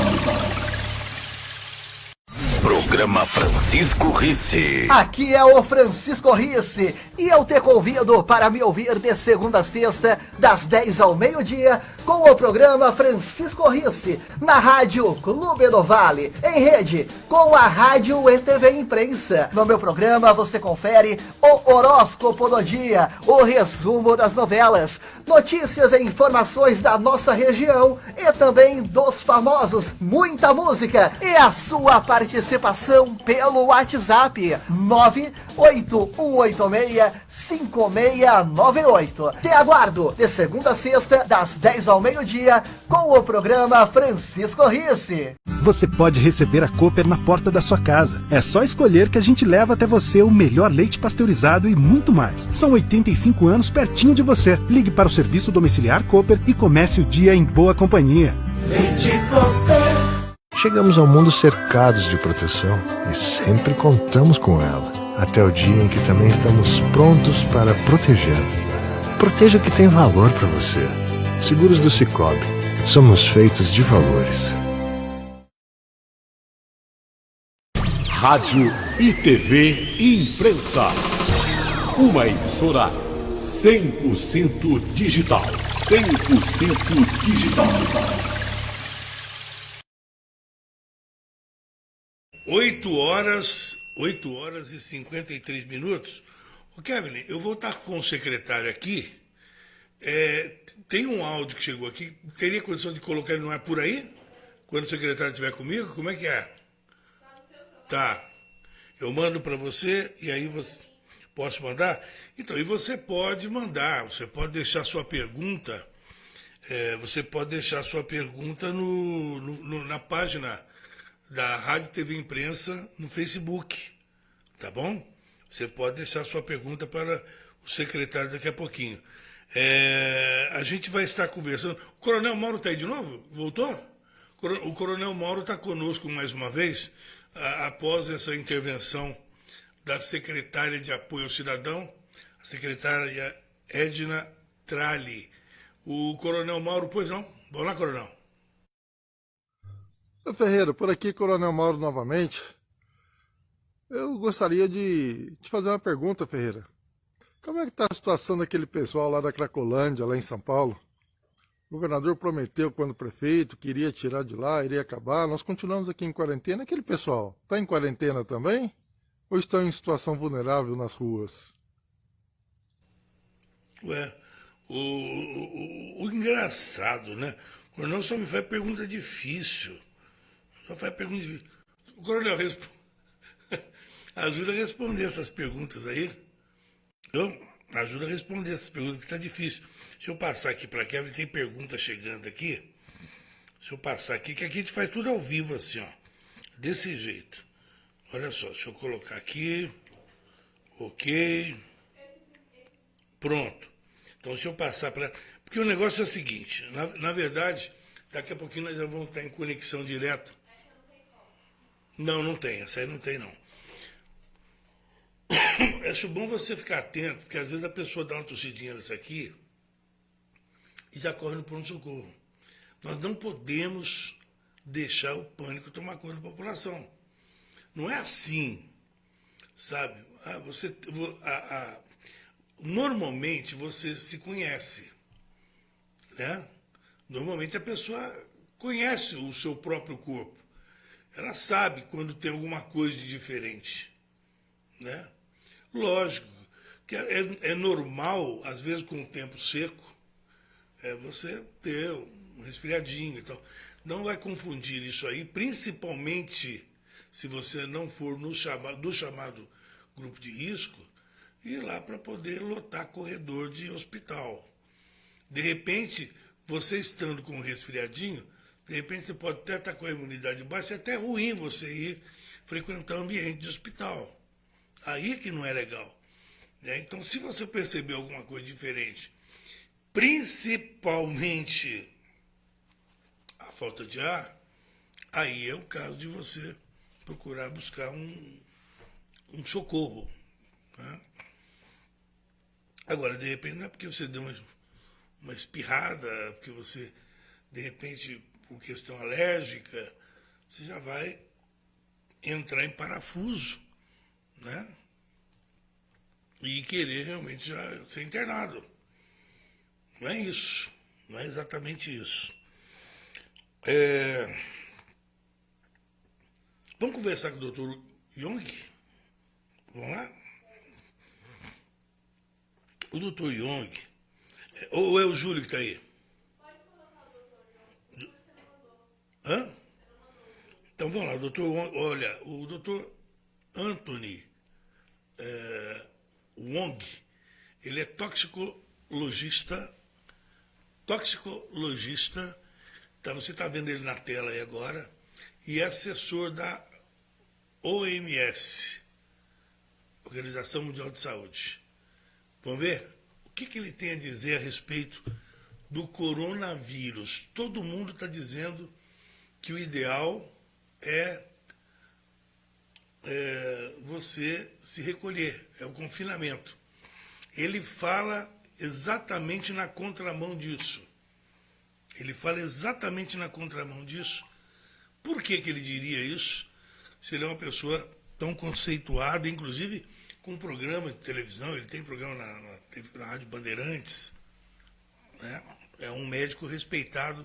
Programa Francisco Risse. Aqui é o Francisco Risse e eu te convido para me ouvir de segunda a sexta, das 10 ao meio-dia, com o programa Francisco Risse, na Rádio Clube do Vale, em rede com a Rádio e TV Imprensa. No meu programa você confere o horóscopo do dia, o resumo das novelas, notícias e informações da nossa região e também dos famosos, muita música e a sua participação pelo WhatsApp 981865698. Te aguardo de segunda a sexta, das 10 ao meio-dia, com o programa Francisco Risse. Você pode receber a Cooper na porta da sua casa. É só escolher que a gente leva até você o melhor leite pasteurizado e muito mais. São 85 anos pertinho de você. Ligue para o serviço domiciliar Cooper e comece o dia em boa companhia. Leite Cooper. Chegamos ao mundo cercados de proteção e sempre contamos com ela. Até o dia em que também estamos prontos para proteger. Proteja o que tem valor para você. Seguros do Sicoob. Somos feitos de valores. Rádio e TV Imprensa. Uma emissora 100% digital. 100% digital. 8 horas e 53 minutos. Ô Kevin, eu vou estar com o secretário aqui. Tem um áudio que chegou aqui. Teria condição de colocar ele no ar por aí? Quando o secretário estiver comigo? Como é que é? Tá. Eu mando para você e aí você... Posso mandar? Então, e você pode mandar. Você pode deixar sua pergunta. Você pode deixar sua pergunta na página da Rádio TV Imprensa no Facebook, tá bom? Você pode deixar sua pergunta para o secretário daqui a pouquinho. A gente vai estar conversando. O Coronel Mauro está aí de novo? Voltou? O Coronel Mauro está conosco mais uma vez, após essa intervenção da secretária de Apoio ao Cidadão, a secretária Edna Tralli. O Coronel Mauro, pois não? Vamos lá, Coronel. Ferreira, por aqui, Coronel Mauro novamente. Eu gostaria de te fazer uma pergunta, Ferreira. Como é que está a situação daquele pessoal lá da Cracolândia, lá em São Paulo? O governador prometeu quando prefeito que iria tirar de lá, iria acabar. Nós continuamos aqui em quarentena. Aquele pessoal está em quarentena também? Ou estão em situação vulnerável nas ruas? Ué, o engraçado, né? O coronel só me faz pergunta difícil. Só faz pergunta difícil. O coronel ajuda a responder essas perguntas aí. Ajuda a responder essas perguntas, que está difícil. Deixa eu passar aqui para Kevin, tem pergunta chegando aqui. Deixa eu passar aqui, que aqui a gente faz tudo ao vivo assim, ó. Desse jeito. Olha só, deixa eu colocar aqui. Ok. Pronto. Então deixa eu passar para... Porque o negócio é o seguinte, na verdade, daqui a pouquinho nós já vamos estar em conexão direta. Não, não tem, essa aí não tem não. Acho bom você ficar atento, porque às vezes a pessoa dá uma tossidinha nessa aqui e já corre no pronto-socorro. Nós não podemos deixar o pânico tomar conta da população. Não é assim, sabe? Normalmente você se conhece, né? Normalmente a pessoa conhece o seu próprio corpo. Ela sabe quando tem alguma coisa de diferente, né? Lógico que é normal, às vezes com o tempo seco, você ter um resfriadinho e tal. Não vai confundir isso aí, principalmente se você não for do chamado grupo de risco, ir lá para poder lotar corredor de hospital. De repente, você estando com um resfriadinho, de repente você pode até estar com a imunidade baixa, é até ruim você ir frequentar o ambiente de hospital. Aí que não é legal, né? Então, se você perceber alguma coisa diferente, principalmente a falta de ar, aí é o caso de você procurar buscar um socorro, né? Agora, de repente, não é porque você deu uma espirrada, porque você, de repente, por questão alérgica, você já vai entrar em parafuso, né? E querer realmente já ser internado. Não é isso. Não é exatamente isso. Vamos conversar com o Dr. Young? Vamos lá? O Dr. Young, ou é o Júlio que está aí? Pode colocar o Dr. Young. Hã? Então vamos lá, doutor. Olha, o Dr. Anthony Wong, ele é toxicologista, tá, você está vendo ele na tela aí agora, e é assessor da OMS, Organização Mundial de Saúde. Vamos ver o que ele tem a dizer a respeito do coronavírus. Todo mundo está dizendo que o ideal é você se recolher, é o confinamento. Ele fala exatamente na contramão disso. Por que ele diria isso? Se ele é uma pessoa tão conceituada, inclusive com um programa de televisão, ele tem programa na Rádio Bandeirantes, né? É um médico respeitado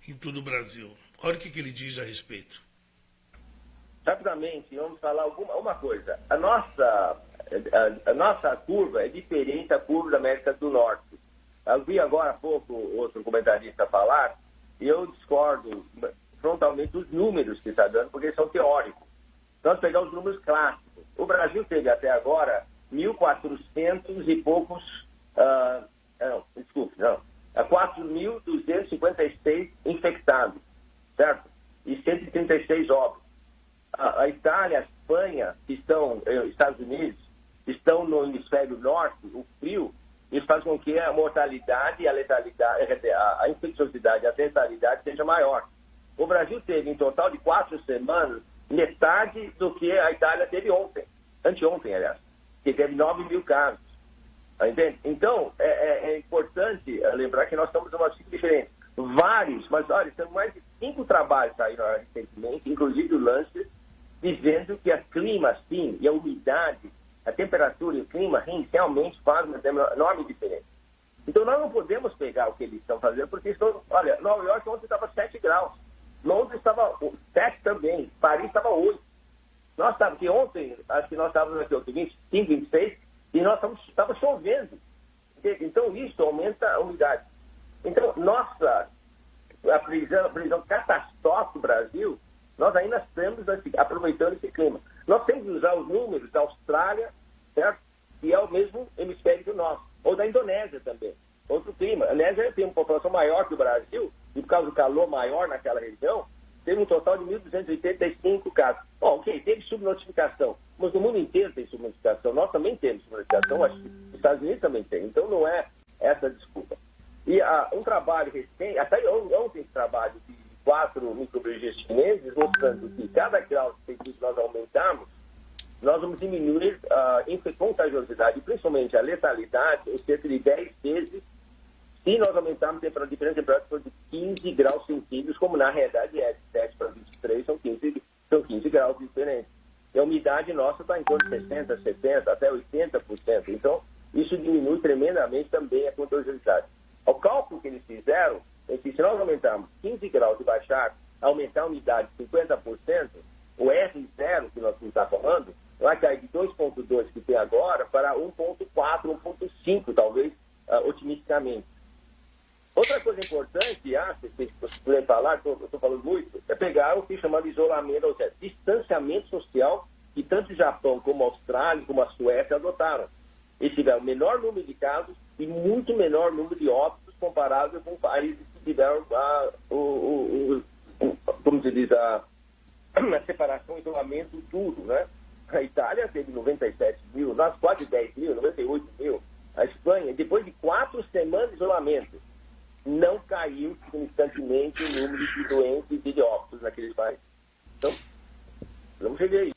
em todo o Brasil. Olha o que ele diz a respeito. Rapidamente, vamos falar uma coisa. A nossa curva é diferente da curva da América do Norte. Eu vi agora há pouco outro comentarista falar, e eu discordo frontalmente dos números que está dando, porque eles são teóricos. Nós pegamos os números clássicos. O Brasil teve até agora 1.400 e poucos... 4.256 infectados, certo? E 136 óbitos. A Itália, a Espanha, Estados Unidos, estão no hemisfério norte, o frio, isso faz com que a mortalidade e a letalidade, a infecciosidade e a letalidade seja maior. O Brasil teve, em total de 4 semanas, metade do que a Itália teve anteontem, aliás, que teve 9 mil casos. Entende? Então, é importante lembrar que nós estamos numa situação diferente. Vários, mas olha, temos mais de 5 trabalhos saíram recentemente, inclusive o Lancet, dizendo que o clima, assim, e a umidade, a temperatura e o clima realmente fazem uma enorme diferença. Então, nós não podemos pegar o que eles estão fazendo, porque estão, olha, Nova York ontem estava 7 graus, Londres estava 7 também, Paris estava 8. Nós estávamos aqui ontem, acho que nós estávamos aqui ontem, 25, 26, e nós estava chovendo. Então, isso aumenta a umidade. Então, a previsão catastrófica do Brasil, nós ainda estamos aproveitando esse clima. Nós temos que usar os números da Austrália, certo? Que é o mesmo hemisfério do nosso, ou da Indonésia também, outro clima. A Indonésia tem uma população maior que o Brasil, e por causa do calor maior naquela região, teve um total de 1.285 casos. Bom, ok, teve subnotificação, mas no mundo inteiro tem subnotificação. Nós também temos subnotificação, acho que os Estados Unidos também tem. Então não é essa desculpa. E um trabalho recente, até ontem esse trabalho de 4 microbiologistas chineses, mostrando que cada grau de nós aumentarmos, nós vamos diminuir a contagiosidade, principalmente a letalidade, ou cerca de 10 vezes, se nós aumentarmos a diferença de temperatura de 15 graus centígrados, como na realidade é de 7 para 23, são 15 graus diferentes. E a umidade nossa está em torno de 60%, 70%, até 80%. Então, isso diminui tremendamente também a contagiosidade. O cálculo que eles fizeram é que se nós aumentarmos 15 graus e aumentar a umidade de 50%, o R0 que nós estamos falando, vai cair de 2,2 que tem agora para 1,4, 1,5 talvez, otimisticamente. Outra coisa importante, se vocês puderem falar, eu estou falando muito, é pegar o que chama de isolamento, ou seja, distanciamento social, que tanto o Japão como a Austrália, como a Suécia adotaram. Eles tiveram o menor número de casos e muito menor número de óbitos comparado com países que tiveram como se diz, a separação, isolamento, tudo, né? A Itália teve 97 mil, nós quase 10 mil, 98 mil. A Espanha, depois de 4 semanas de isolamento, não caiu significantemente o número de doentes e de óbitos naqueles países. Então, vamos chegar aí.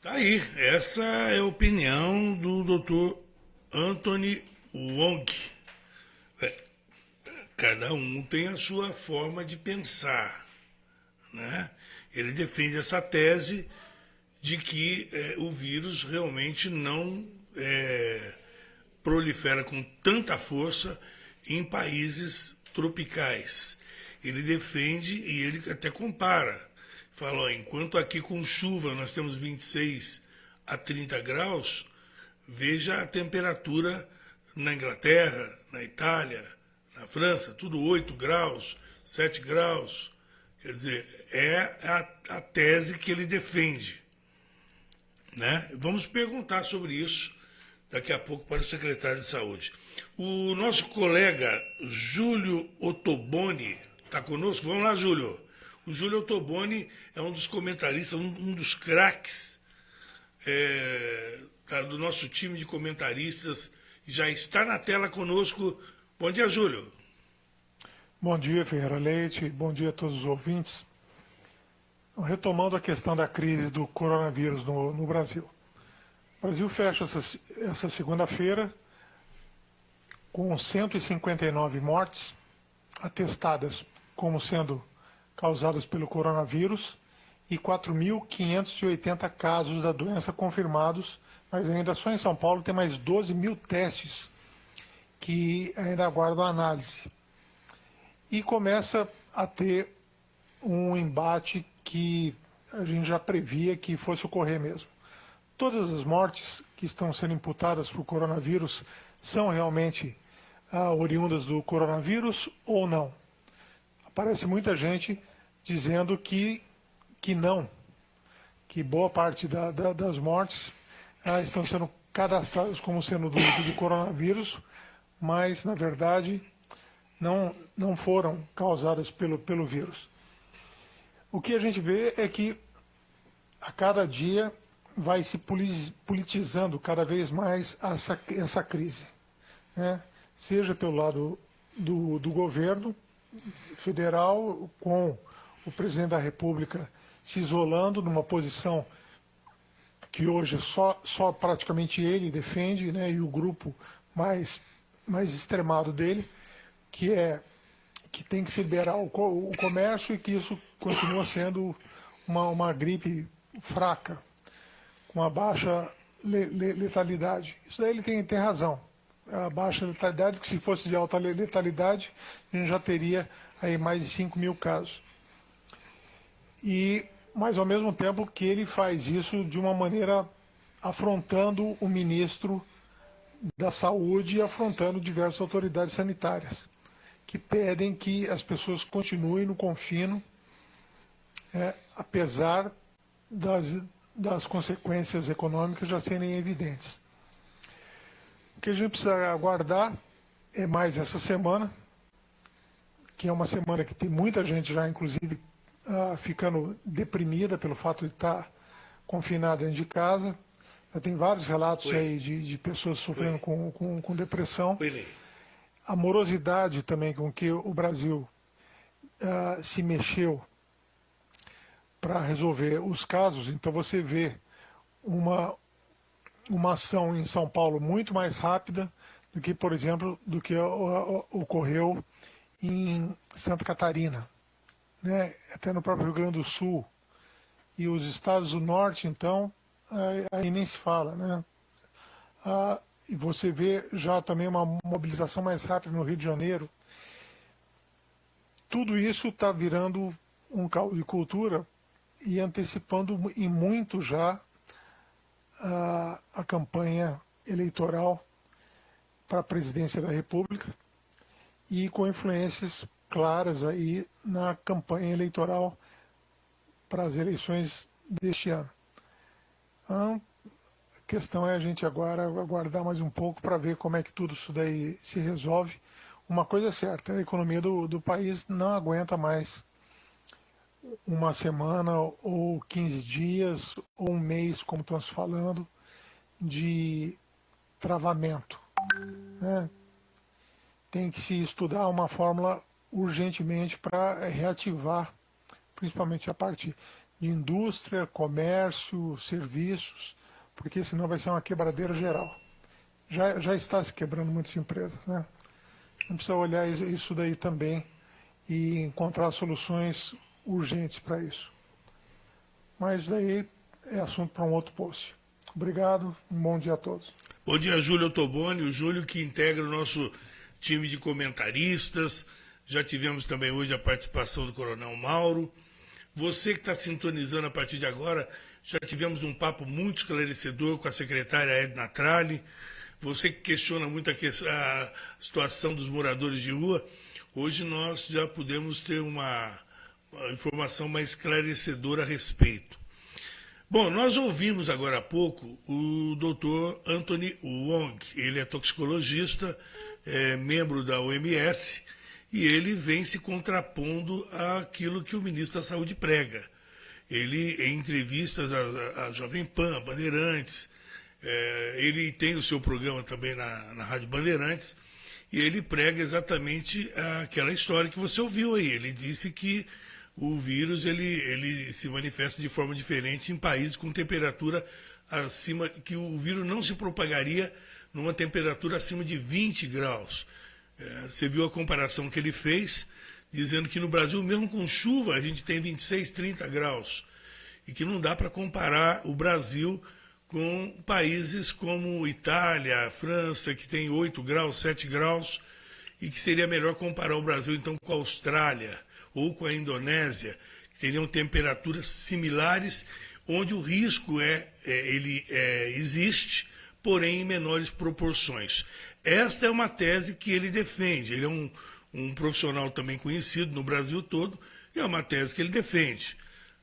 Tá aí, essa é a opinião do Dr. Anthony Wong. Cada um tem a sua forma de pensar, né? Ele defende essa tese de que o vírus realmente não prolifera com tanta força em países tropicais. Ele defende e ele até compara. Fala, ó, enquanto aqui com chuva nós temos 26 a 30 graus, veja a temperatura na Inglaterra, na Itália, na França, tudo 8 graus, 7 graus. Quer dizer, é a tese que ele defende, né? Vamos perguntar sobre isso daqui a pouco para o secretário de Saúde. O nosso colega Júlio Ottoboni está conosco. Vamos lá, Júlio. O Júlio Ottoboni é um dos comentaristas, um dos craques do nosso time de comentaristas. Já está na tela conosco. Bom dia, Júlio. Bom dia, Ferreira Leite. Bom dia a todos os ouvintes. Retomando a questão da crise do coronavírus no Brasil. O Brasil fecha essa segunda-feira com 159 mortes atestadas como sendo causadas pelo coronavírus e 4.580 casos da doença confirmados, mas ainda só em São Paulo tem mais 12 mil testes que ainda aguardam análise. E começa a ter um embate que a gente já previa que fosse ocorrer mesmo. Todas as mortes que estão sendo imputadas por coronavírus são realmente oriundas do coronavírus ou não? Aparece muita gente dizendo que não, que boa parte das mortes estão sendo cadastradas como sendo do coronavírus, mas na verdade não foram causadas pelo vírus. O que a gente vê é que a cada dia vai se politizando cada vez mais essa crise, né? Seja pelo lado do governo federal, com o presidente da República se isolando numa posição que hoje só praticamente ele defende, né? E o grupo mais extremado dele, que que tem que se liberar o comércio e que isso continua sendo uma gripe fraca, com uma baixa letalidade. Isso daí ele tem razão. A baixa letalidade, que se fosse de alta letalidade, a gente já teria aí mais de 5 mil casos. Mas ao mesmo tempo que ele faz isso de uma maneira afrontando o ministro da Saúde e afrontando diversas autoridades sanitárias, que pedem que as pessoas continuem no confino, apesar das consequências econômicas já serem evidentes. O que a gente precisa aguardar é mais essa semana, que é uma semana que tem muita gente já, inclusive, ficando deprimida pelo fato de estar confinada dentro de casa. Já tem vários relatos aí de pessoas sofrendo com depressão. A morosidade também com que o Brasil se mexeu para resolver os casos. Então você vê uma ação em São Paulo muito mais rápida do que, por exemplo, do que ocorreu em Santa Catarina, né? Até no próprio Rio Grande do Sul. E os estados do norte, então, aí nem se fala, né? E você vê já também uma mobilização mais rápida no Rio de Janeiro. Tudo isso está virando um caldo de cultura e antecipando em muito já a campanha eleitoral para a presidência da República e com influências claras aí na campanha eleitoral para as eleições deste ano. Então, a questão é a gente agora aguardar mais um pouco para ver como é que tudo isso daí se resolve. Uma coisa é certa, a economia do país não aguenta mais uma semana ou 15 dias ou um mês, como estamos falando, de travamento, né? Tem que se estudar uma fórmula urgentemente para reativar, principalmente a parte de indústria, comércio, serviços, porque senão vai ser uma quebradeira geral. Já está se quebrando muitas empresas, né? A gente precisa olhar isso daí também e encontrar soluções urgentes para isso. Mas daí é assunto para um outro post. Obrigado, um bom dia a todos. Bom dia, Júlio Ottoboni, o Júlio que integra o nosso time de comentaristas. Já tivemos também hoje a participação do Coronel Mauro. Você que está sintonizando a partir de agora, já tivemos um papo muito esclarecedor com a secretária Edna Tralli. Você que questiona muito a situação dos moradores de rua, hoje nós já podemos ter uma informação mais esclarecedora a respeito. Bom, nós ouvimos agora há pouco o Dr. Anthony Wong. Ele é toxicologista, é membro da OMS, e ele vem se contrapondo àquilo que o ministro da Saúde prega. Ele, em entrevistas à Jovem Pan, Bandeirantes, ele tem o seu programa também na Rádio Bandeirantes, e ele prega exatamente aquela história que você ouviu aí. Ele disse que o vírus ele se manifesta de forma diferente em países com temperatura acima, que o vírus não se propagaria numa temperatura acima de 20 graus. Você viu a comparação que ele fez, dizendo que no Brasil, mesmo com chuva, a gente tem 26, 30 graus. E que não dá para comparar o Brasil com países como Itália, França, que tem 8 graus, 7 graus, e que seria melhor comparar o Brasil, então, com a Austrália ou com a Indonésia, que teriam temperaturas similares, onde o risco existe, porém em menores proporções. Esta é uma tese que ele defende. Ele é um profissional também conhecido no Brasil todo, e é uma tese que ele defende.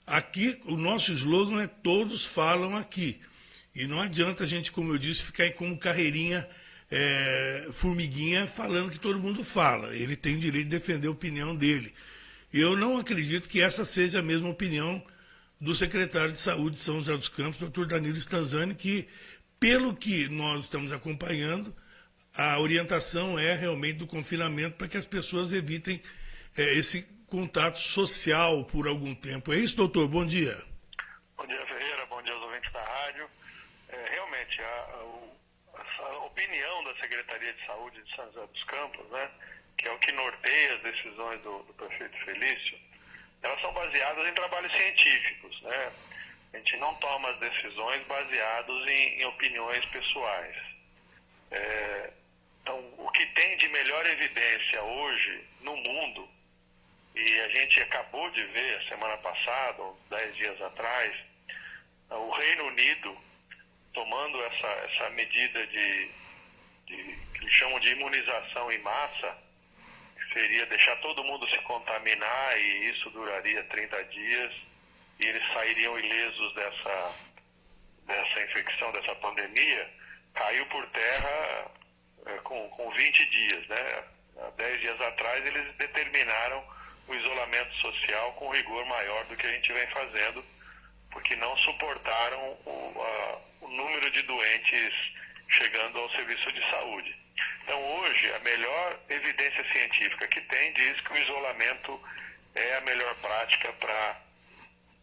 Aqui, o nosso slogan é todos falam aqui. E não adianta a gente, como eu disse, ficar aí como carreirinha, formiguinha, falando que todo mundo fala. Ele tem o direito de defender a opinião dele. E eu não acredito que essa seja a mesma opinião do secretário de Saúde de São José dos Campos, Dr. Danilo Stanzani, que, pelo que nós estamos acompanhando, a orientação é realmente do confinamento para que as pessoas evitem esse contato social por algum tempo. É isso, doutor? Bom dia. Bom dia, Ferreira. Bom dia aos ouvintes da rádio. Realmente, a opinião da Secretaria de Saúde de São José dos Campos, né, que é o que norteia as decisões do prefeito Felício, elas são baseadas em trabalhos científicos, né? A gente não toma as decisões baseadas em opiniões pessoais. Então, o que tem de melhor evidência hoje no mundo, e a gente acabou de ver a semana passada, 10 dias atrás, o Reino Unido tomando essa medida que eles chamam de imunização em massa, que seria deixar todo mundo se contaminar, e isso duraria 30 dias, e eles sairiam ilesos dessa infecção, dessa pandemia, caiu por terra com 20 dias, né? Há 10 dias atrás eles determinaram o isolamento social com rigor maior do que a gente vem fazendo, porque não suportaram o número de doentes chegando ao serviço de saúde. Então hoje a melhor evidência científica que tem diz que o isolamento é a melhor prática para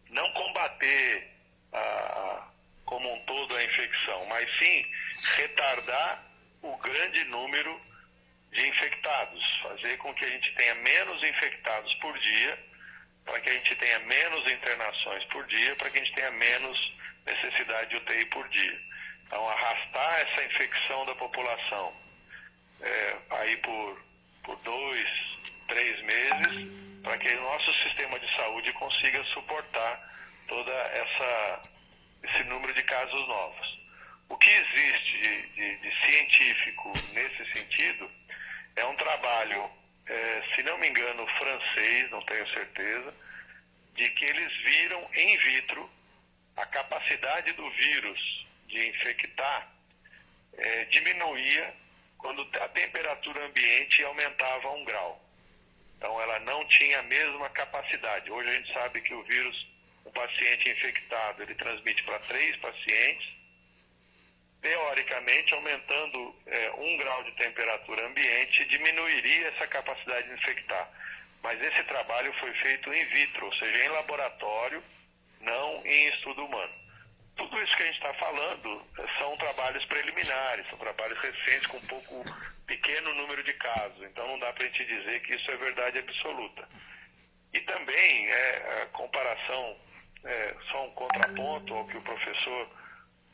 não combater como um todo a infecção, mas sim retardar o grande número de infectados, fazer com que a gente tenha menos infectados por dia, para que a gente tenha menos internações por dia, para que a gente tenha menos necessidade de UTI por dia. Então, arrastar essa infecção da população aí por 2, 3 meses, para que o nosso sistema de saúde consiga suportar toda esse número de casos novos. O que existe de científico nesse sentido é um trabalho, se não me engano, francês, não tenho certeza, de que eles viram in vitro a capacidade do vírus de infectar diminuía quando a temperatura ambiente aumentava 1 grau. Então ela não tinha a mesma capacidade. Hoje a gente sabe que o vírus, um paciente infectado, ele transmite para 3 pacientes. Teoricamente, aumentando 1 grau de temperatura ambiente, diminuiria essa capacidade de infectar. Mas esse trabalho foi feito in vitro, ou seja, em laboratório, não em estudo humano. Tudo isso que a gente está falando são trabalhos preliminares, são trabalhos recentes com pequeno número de casos. Então não dá para a gente dizer que isso é verdade absoluta. E também, a comparação, só um contraponto ao que o professor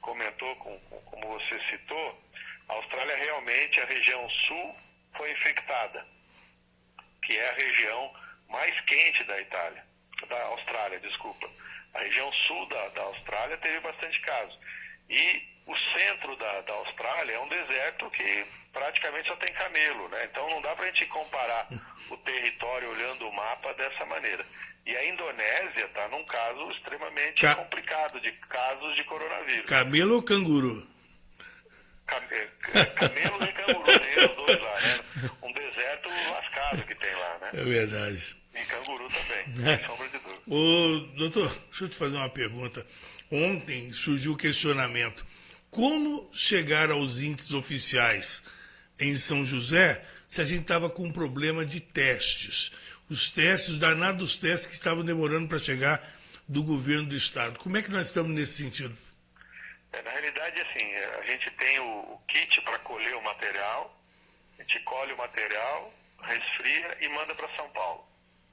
comentou, como você citou, a Austrália realmente, a região sul foi infectada, que é a região mais quente da Austrália, desculpa. A região sul da Austrália teve bastante casos. E o centro da Austrália é um deserto que praticamente só tem camelo, né? Então não dá para a gente comparar o território olhando o mapa dessa maneira. E a Indonésia está num caso extremamente complicado de casos de coronavírus. Camelo ou canguru? Camelo e canguru, tem os dois lá, né? Um deserto lascado que tem lá, né? É verdade. E canguru também, sem sombra de dúvida. Ô, doutor, deixa eu te fazer uma pergunta. Ontem surgiu o questionamento. Como chegar aos índices oficiais em São José se a gente estava com um problema de testes? Os testes, danados testes que estavam demorando para chegar do governo do estado. Como é que nós estamos nesse sentido? Na realidade, assim, a gente tem o kit para colher o material, a gente colhe o material, resfria e manda para São Paulo.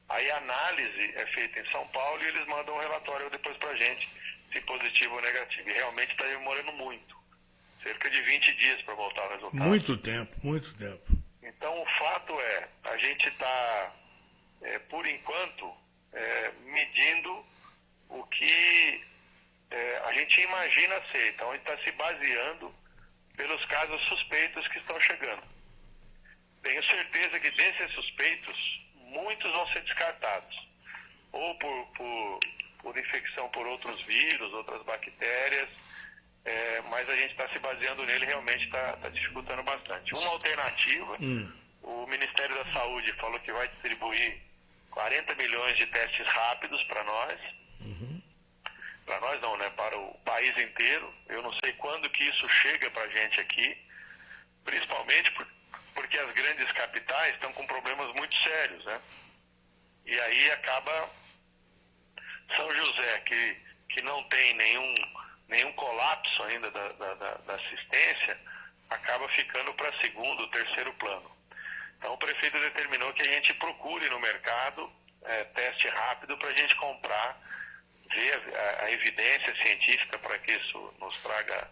Aí a análise é feita em São Paulo e eles mandam um relatório depois para a gente, se positivo ou negativo. E realmente está demorando muito, cerca de 20 dias para voltar o resultado. Muito tempo, muito tempo. Então o fato é, a gente está, por enquanto, medindo o que a gente imagina ser. Então a gente está se baseando pelos casos suspeitos que estão chegando. Tenho certeza que desses suspeitos, muitos vão ser descartados. Ou por infecção por outros vírus, outras bactérias, mas a gente está se baseando nele, realmente está dificultando bastante. Uma alternativa, o Ministério da Saúde falou que vai distribuir 40 milhões de testes rápidos para nós. Para nós não, né? Para o país inteiro. Eu não sei quando que isso chega para a gente aqui, principalmente porque as grandes capitais estão com problemas muito sérios, né? E aí acaba São José, que não tem nenhum colapso ainda da assistência, acaba ficando para segundo, terceiro plano. Então o prefeito determinou que a gente procure no mercado teste rápido para a gente comprar, ver a evidência científica para que isso nos traga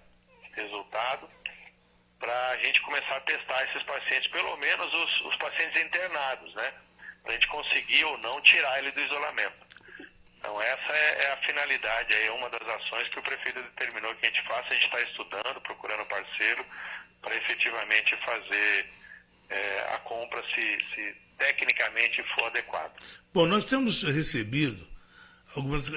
resultado, para a gente começar a testar esses pacientes, pelo menos os pacientes internados, né? Para a gente conseguir ou não tirar ele do isolamento. Então essa é a finalidade, é uma das ações que o prefeito determinou que a gente faça. A gente está estudando, procurando parceiro para efetivamente fazer a compra se tecnicamente for adequado. Bom, nós temos recebido algumas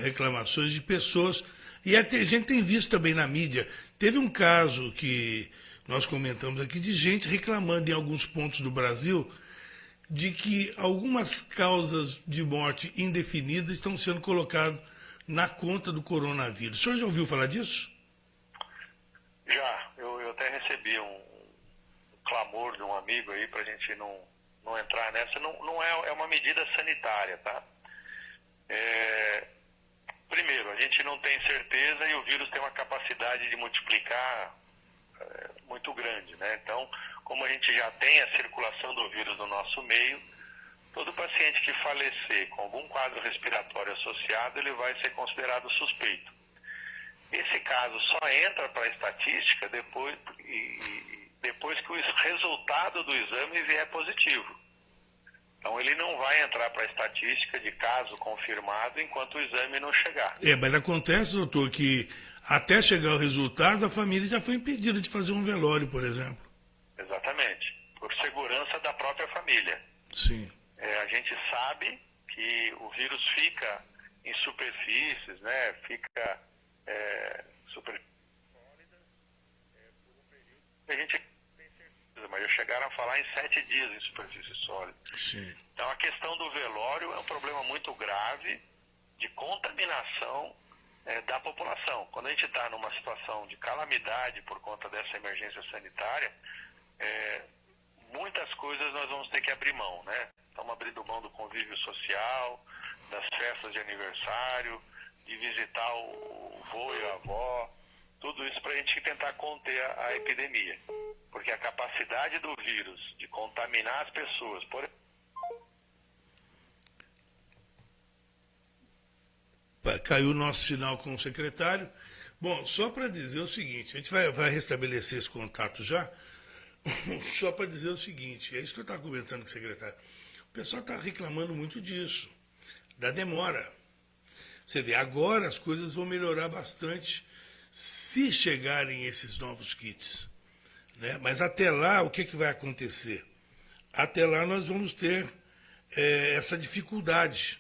reclamações de pessoas, e a gente tem visto também na mídia. Teve um caso que nós comentamos aqui de gente reclamando em alguns pontos do Brasil de que algumas causas de morte indefinidas estão sendo colocadas na conta do coronavírus. O senhor já ouviu falar disso? Já, eu até recebi um clamor de um amigo aí para a gente não entrar nessa. Não é uma medida sanitária, tá? Primeiro, a gente não tem certeza e o vírus tem uma capacidade de multiplicar muito grande, né? Então, como a gente já tem a circulação do vírus no nosso meio, todo paciente que falecer com algum quadro respiratório associado, ele vai ser considerado suspeito. Esse caso só entra para a estatística depois que o resultado do exame vier positivo. Então ele não vai entrar para a estatística de caso confirmado enquanto o exame não chegar. Mas acontece, doutor, que até chegar o resultado, a família já foi impedida de fazer um velório, por exemplo. Exatamente, por segurança da própria família. Sim. A gente sabe que o vírus fica em superfícies, né? Fica superfícies sólidas por um período que a gente tem certeza, mas já chegaram a falar em 7 dias em superfície sólida. Sim. Então a questão do velório é um problema muito grave de contaminação da população. Quando a gente está numa situação de calamidade por conta dessa emergência sanitária, muitas coisas nós vamos ter que abrir mão, né? Estamos abrindo mão do convívio social, das festas de aniversário, de visitar o vô e a avó, tudo isso para a gente tentar conter a epidemia. Porque a capacidade do vírus de contaminar as pessoas, por exemplo, caiu o nosso sinal com o secretário. Bom, só para dizer o seguinte, a gente vai restabelecer esse contato já, só para dizer o seguinte, é isso que eu estava comentando com o secretário. O pessoal está reclamando muito disso, da demora. Você vê, agora as coisas vão melhorar bastante se chegarem esses novos kits, né? Mas até lá, o que vai acontecer? Até lá nós vamos ter essa dificuldade,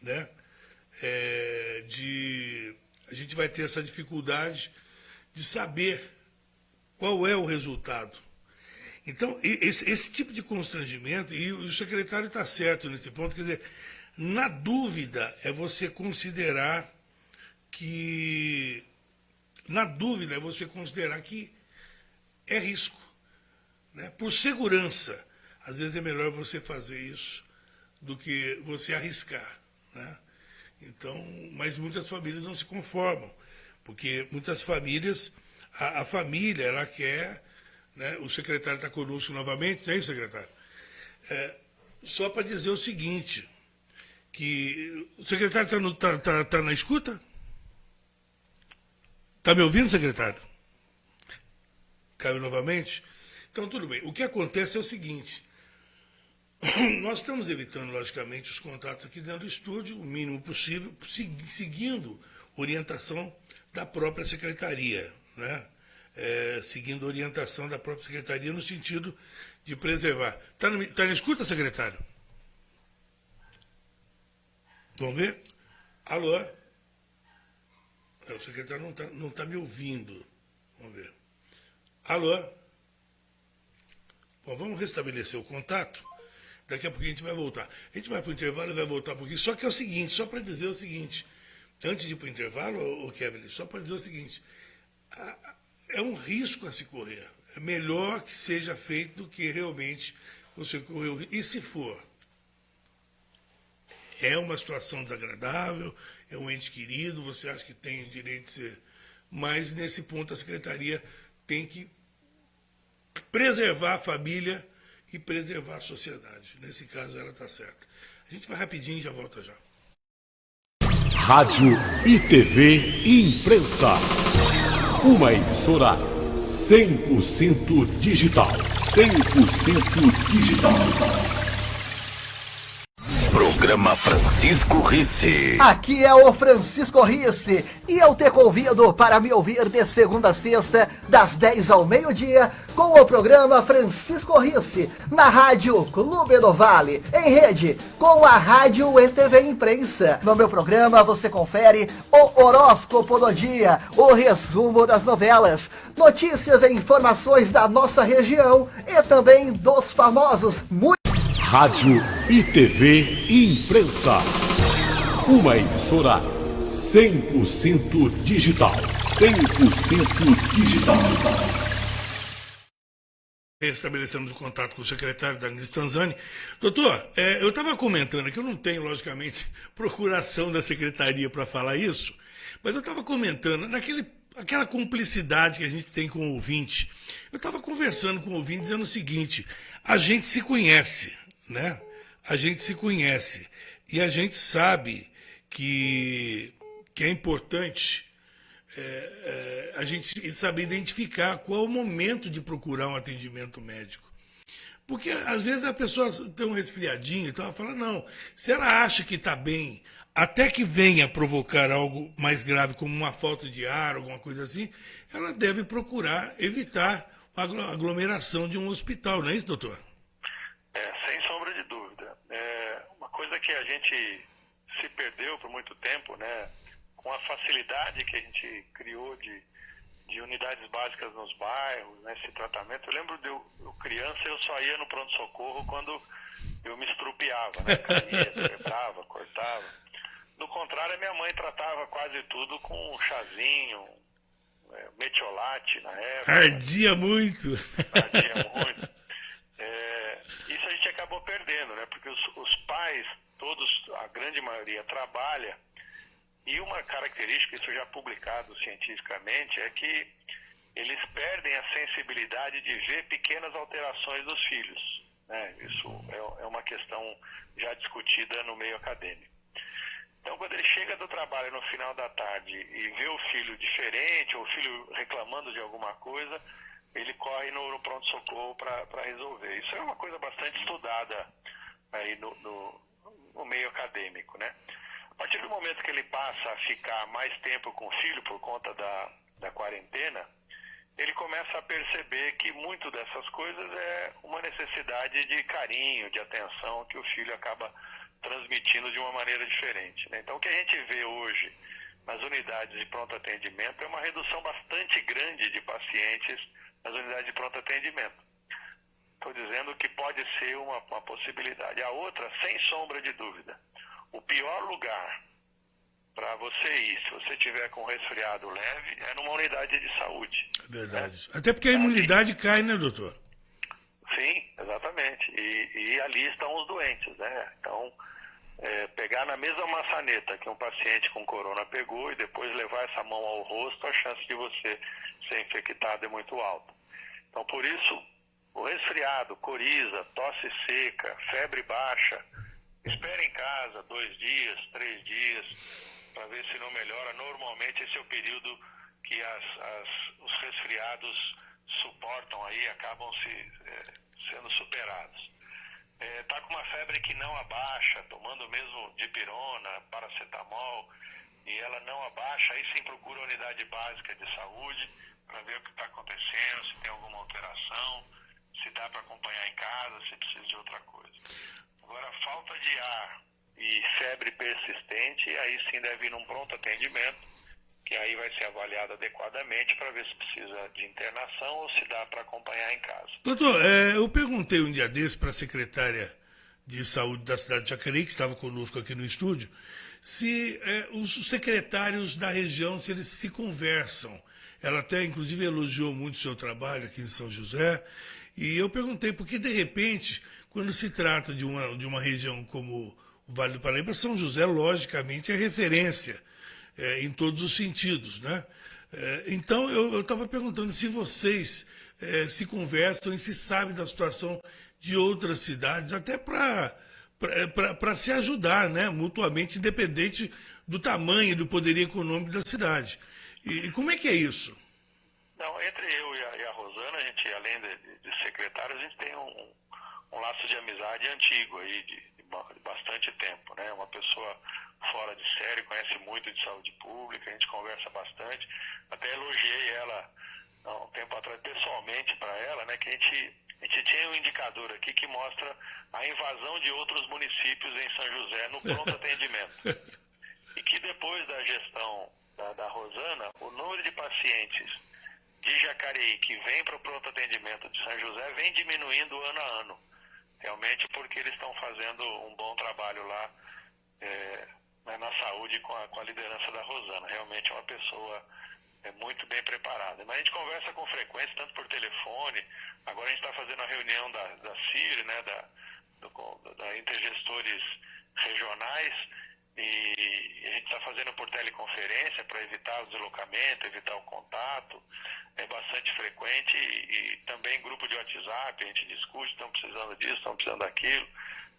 né? A gente vai ter essa dificuldade de saber qual é o resultado. Então, esse tipo de constrangimento, e o secretário está certo nesse ponto, quer dizer, na dúvida é você considerar que é risco, né? Por segurança, às vezes é melhor você fazer isso do que você arriscar, né? Então, mas muitas famílias não se conformam, porque muitas famílias, a família, ela quer, né? O secretário está conosco novamente, não é isso, secretário? Só para dizer o seguinte, que o secretário está na escuta? Está me ouvindo, secretário? Caiu novamente? Então, tudo bem. O que acontece é o seguinte, nós estamos evitando, logicamente, os contatos aqui dentro do estúdio, o mínimo possível, seguindo orientação da própria secretaria, né? Seguindo a orientação da própria secretaria no sentido de preservar. Está na escuta, secretário? Vamos ver? Alô? O secretário não tá me ouvindo. Vamos ver. Alô? Bom, vamos restabelecer o contato. Daqui a pouco a gente vai voltar. A gente vai para o intervalo e vai voltar um pouquinho. Só que é o seguinte, só para dizer o seguinte, antes de ir para o intervalo, Kevin, só para dizer o seguinte, é um risco a se correr. É melhor que seja feito do que realmente você correu. E se for? É uma situação desagradável, é um ente querido, você acha que tem direito de ser... Mas, nesse ponto, a secretaria tem que preservar a família e preservar a sociedade. Nesse caso, ela está certa. A gente vai rapidinho e já volta já. Rádio e TV Imprensa. Uma emissora 100% digital. 100% digital. Programa Francisco Risse. Aqui é o Francisco Risse e eu te convido para me ouvir de segunda a sexta, das 10 ao meio-dia, com o programa Francisco Risse, na Rádio Clube do Vale, em rede com a Rádio e TV Imprensa. No meu programa você confere o horóscopo do dia, o resumo das novelas, notícias e informações da nossa região e também dos famosos. Rádio e TV Imprensa. Uma emissora 100% digital. 100% digital. Estabelecemos o contato com o secretário Danilo Stanzani. Doutor, eu estava comentando aqui, eu não tenho, logicamente, procuração da secretaria para falar isso, mas eu estava comentando aquela cumplicidade que a gente tem com o ouvinte. Eu estava conversando com o ouvinte dizendo o seguinte: a gente se conhece, né? A gente se conhece e a gente sabe que é importante a gente saber identificar qual é o momento de procurar um atendimento médico. Porque às vezes a pessoa tem um resfriadinho e tal, fala, não, se ela acha que está bem, até que venha provocar algo mais grave, como uma falta de ar, alguma coisa assim, ela deve procurar evitar a aglomeração de um hospital, não é isso, doutor? Sem sombra de dúvida. Uma coisa que a gente se perdeu por muito tempo, né, com a facilidade que a gente criou de unidades básicas nos bairros, né, esse tratamento. Eu lembro de eu criança, eu só ia no pronto-socorro quando eu me estrupiava, né, caía, quebrava, cortava. No contrário, a minha mãe tratava quase tudo com um chazinho, metiolate na época. Ardia muito. Ardia muito. Isso a gente acabou perdendo, né? Porque os pais, todos, a grande maioria, trabalha. E uma característica, isso já publicado cientificamente, é que eles perdem a sensibilidade de ver pequenas alterações dos filhos, né? Isso é uma questão já discutida no meio acadêmico. Então, quando ele chega do trabalho no final da tarde e vê o filho diferente, ou o filho reclamando de alguma coisa, ele corre no pronto-socorro para resolver. Isso é uma coisa bastante estudada aí no meio acadêmico, né? A partir do momento que ele passa a ficar mais tempo com o filho por conta da quarentena, ele começa a perceber que muito dessas coisas é uma necessidade de carinho, de atenção, que o filho acaba transmitindo de uma maneira diferente, né? Então, o que a gente vê hoje nas unidades de pronto atendimento é uma redução bastante grande de pacientes nas unidades de pronto atendimento. Estou dizendo que pode ser uma possibilidade. A outra, sem sombra de dúvida, o pior lugar para você ir, se você tiver com resfriado leve, é numa unidade de saúde. É verdade. Né? Até porque a imunidade cai, né, doutor? Sim, exatamente. E ali estão os doentes, né? Então, pegar na mesma maçaneta que um paciente com corona pegou e depois levar essa mão ao rosto, a chance de você ser infectado é muito alta. Então, por isso, o resfriado, coriza, tosse seca, febre baixa, espere em casa 2 dias, 3 dias, para ver se não melhora. Normalmente esse é o período que os resfriados suportam aí, acabam sendo superados. Está com uma febre que não abaixa, tomando mesmo dipirona, paracetamol, e ela não abaixa, aí sim procura a unidade básica de saúde para ver o que está acontecendo, se tem alguma alteração, se dá para acompanhar em casa, se precisa de outra coisa. Agora, falta de ar e febre persistente, aí sim deve ir num pronto atendimento, que aí vai ser avaliado adequadamente para ver se precisa de internação ou se dá para acompanhar em casa. Doutor, eu perguntei um dia desse para a secretária de saúde da cidade de Jacareí, que estava conosco aqui no estúdio, se os secretários da região, se eles se conversam. Ela até, inclusive, elogiou muito o seu trabalho aqui em São José. E eu perguntei, porque, de repente, quando se trata de uma região como o Vale do Paraíba, São José, logicamente, é referência em todos os sentidos, né? Então, eu estava perguntando se vocês se conversam e se sabem da situação de outras cidades, até para se ajudar, né, mutuamente, independente do tamanho e do poderio econômico da cidade. E como é que é isso? Não, entre eu e a Rosana, a gente, além de secretário, a gente tem um laço de amizade antigo aí, de bastante tempo, né? Uma pessoa fora de série, conhece muito de saúde pública, a gente conversa bastante. Até elogiei ela há um tempo atrás pessoalmente para ela, né? Que a gente tinha um indicador aqui que mostra a invasão de outros municípios em São José no pronto atendimento. E que depois da gestão da Rosana, o número de pacientes de Jacareí que vem para o pronto atendimento de São José vem diminuindo ano a ano. Realmente porque eles estão fazendo um bom trabalho lá na saúde com a liderança da Rosana. Realmente é uma pessoa muito bem preparada. Mas a gente conversa com frequência, tanto por telefone. Agora a gente está fazendo a reunião da CIR, né, da Intergestores Regionais, e a gente está fazendo por teleconferência para evitar o deslocamento, evitar o contato. É bastante frequente e também grupo de WhatsApp, a gente discute, estão precisando disso, estão precisando daquilo.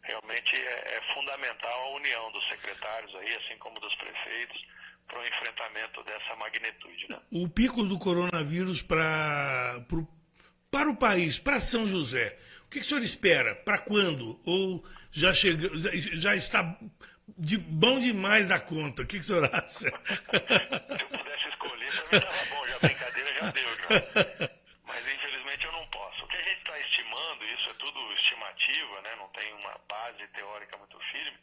Realmente é fundamental a união dos secretários aí, assim como dos prefeitos, para o enfrentamento dessa magnitude, né? O pico do coronavírus para o país, para São José, o que o senhor espera? Para quando? Ou já está bom demais da conta? O que o senhor acha? Se eu pudesse escolher, para mim estava bom, já a brincadeira já deu, já. Mas infelizmente eu não posso. O que a gente está estimando, isso é tudo estimativa, né? Não tem uma base teórica muito firme,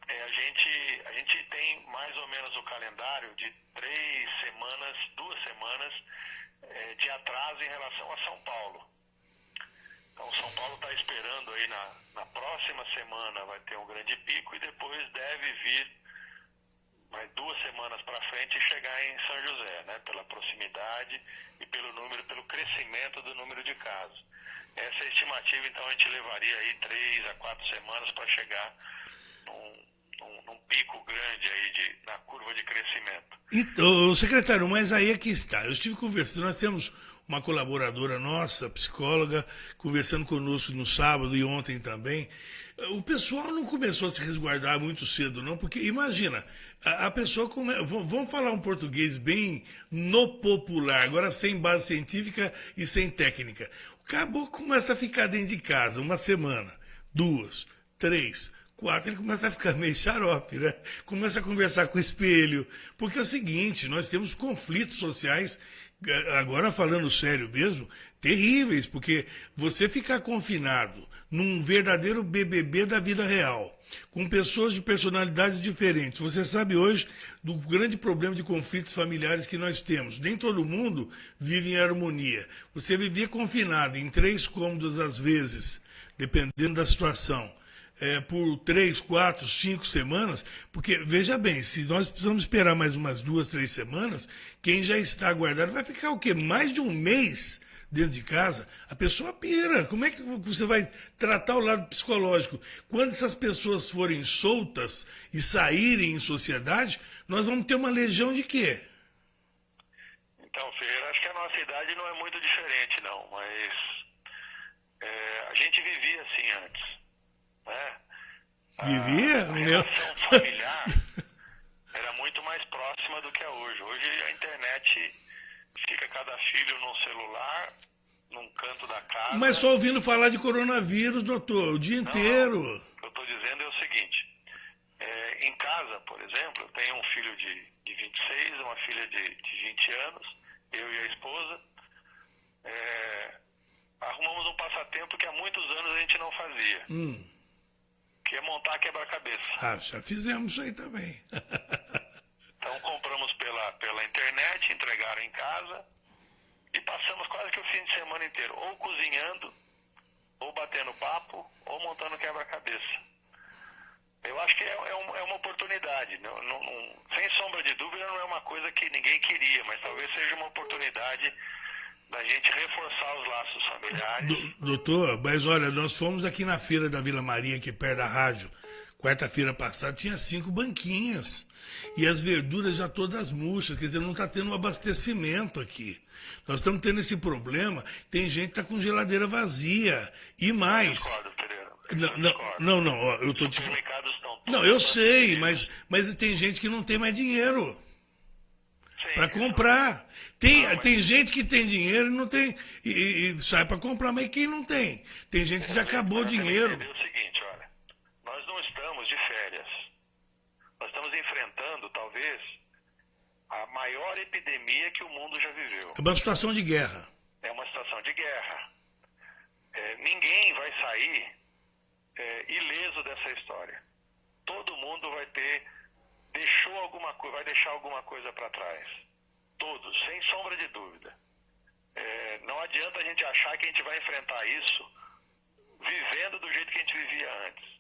a gente tem mais ou menos o calendário de 2 semanas de atraso em relação a São Paulo. Então, São Paulo está esperando aí na próxima semana vai ter um grande pico e depois deve vir mais 2 semanas para frente e chegar em São José, né? Pela proximidade e pelo crescimento do número de casos. Essa é a estimativa, então a gente levaria aí 3 a 4 semanas para chegar num pico grande aí na curva de crescimento. Então, secretário, mas aí é que está. Eu estive conversando, nós temos uma colaboradora nossa, psicóloga, conversando conosco no sábado e ontem também. O pessoal não começou a se resguardar muito cedo, não, porque imagina, a pessoa vamos falar um português bem no popular, agora sem base científica e sem técnica. O caboclo começa a ficar dentro de casa 1 semana, 2, 3, 4, ele começa a ficar meio xarope, né? Começa a conversar com o espelho, porque é o seguinte, nós temos conflitos sociais, agora falando sério mesmo, terríveis, porque você ficar confinado num verdadeiro BBB da vida real, com pessoas de personalidades diferentes. Você sabe hoje do grande problema de conflitos familiares que nós temos. Nem todo mundo vive em harmonia. Você vivia confinado em 3 cômodos às vezes, dependendo da situação, por 3, 4, 5 semanas, porque, veja bem, se nós precisamos esperar mais umas 2, 3 semanas, quem já está guardado vai ficar o quê? Mais de 1 mês dentro de casa, a pessoa pira. Como é que você vai tratar o lado psicológico? Quando essas pessoas forem soltas e saírem em sociedade, nós vamos ter uma legião de quê? Então, Ferreira, acho que a nossa idade não é muito diferente, não, mas a gente vivia assim antes, né? Vivia? A relação familiar era muito mais próxima do que é hoje. Hoje a internet fica cada filho num celular, num canto da casa. Mas só ouvindo falar de coronavírus, doutor, o dia inteiro. Não, o que eu estou dizendo é o seguinte, em casa, por exemplo, eu tenho um filho de 26, uma filha de 20 anos, eu e a esposa, arrumamos um passatempo que há muitos anos a gente não fazia, que é montar quebra-cabeça. Já fizemos isso aí também. Então compramos pela internet, entregaram em casa e passamos quase que o fim de semana inteiro, ou cozinhando, ou batendo papo, ou montando quebra-cabeça. Eu acho que é uma oportunidade. Sem sombra de dúvida, não é uma coisa que ninguém queria, mas talvez seja uma oportunidade da gente reforçar os laços familiares. Doutor, mas olha, nós fomos aqui na feira da Vila Maria, aqui perto da rádio, quarta-feira passada, tinha 5 banquinhas. E as verduras já todas murchas, quer dizer, não está tendo um abastecimento aqui. Nós estamos tendo esse problema, tem gente que está com geladeira vazia. E mais. Discordo, Pereira. Não, ó, eu estou te falando. Não, eu sei, mas tem gente que não tem mais dinheiro para comprar. Tem gente que tem dinheiro e não tem e sai para comprar, mas quem não tem? Tem gente que já acabou o dinheiro. É o seguinte, olha, nós não estamos de férias. Nós estamos enfrentando, talvez, a maior epidemia que o mundo já viveu. É uma situação de guerra. É uma situação de guerra. Ninguém vai sair ileso dessa história. Todo mundo vai deixar alguma coisa para trás. Todos, sem sombra de dúvida. Não adianta a gente achar que a gente vai enfrentar isso vivendo do jeito que a gente vivia antes.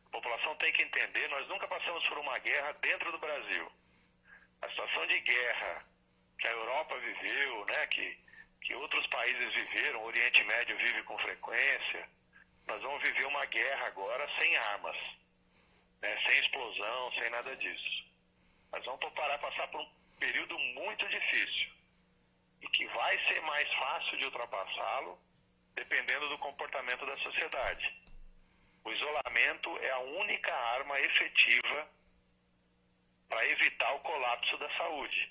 A população tem que entender, nós nunca passamos por uma guerra dentro do Brasil. A situação de guerra que a Europa viveu, né, que outros países viveram, o Oriente Médio vive com frequência, nós vamos viver uma guerra agora sem armas, né, sem explosão, sem nada disso. Nós vamos passar por um período muito difícil e que vai ser mais fácil de ultrapassá-lo dependendo do comportamento da sociedade. O isolamento é a única arma efetiva para evitar o colapso da saúde.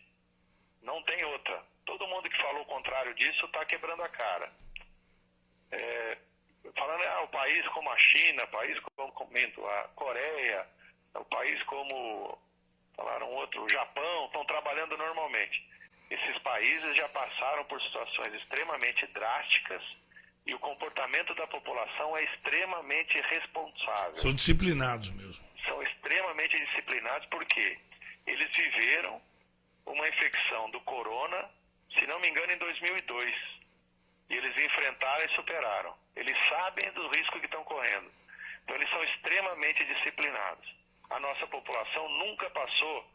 Não tem outra. Todo mundo que falou o contrário disso está quebrando a cara. Falando, o país como a China, país como a Coreia, o país como, falaram outro, o Japão, estão trabalhando normalmente. Esses países já passaram por situações extremamente drásticas e o comportamento da população é extremamente responsável. São disciplinados mesmo. São extremamente disciplinados porque eles viveram uma infecção do corona, se não me engano, em 2002. E eles enfrentaram e superaram. Eles sabem do risco que estão correndo. Então eles são extremamente disciplinados. A nossa população nunca passou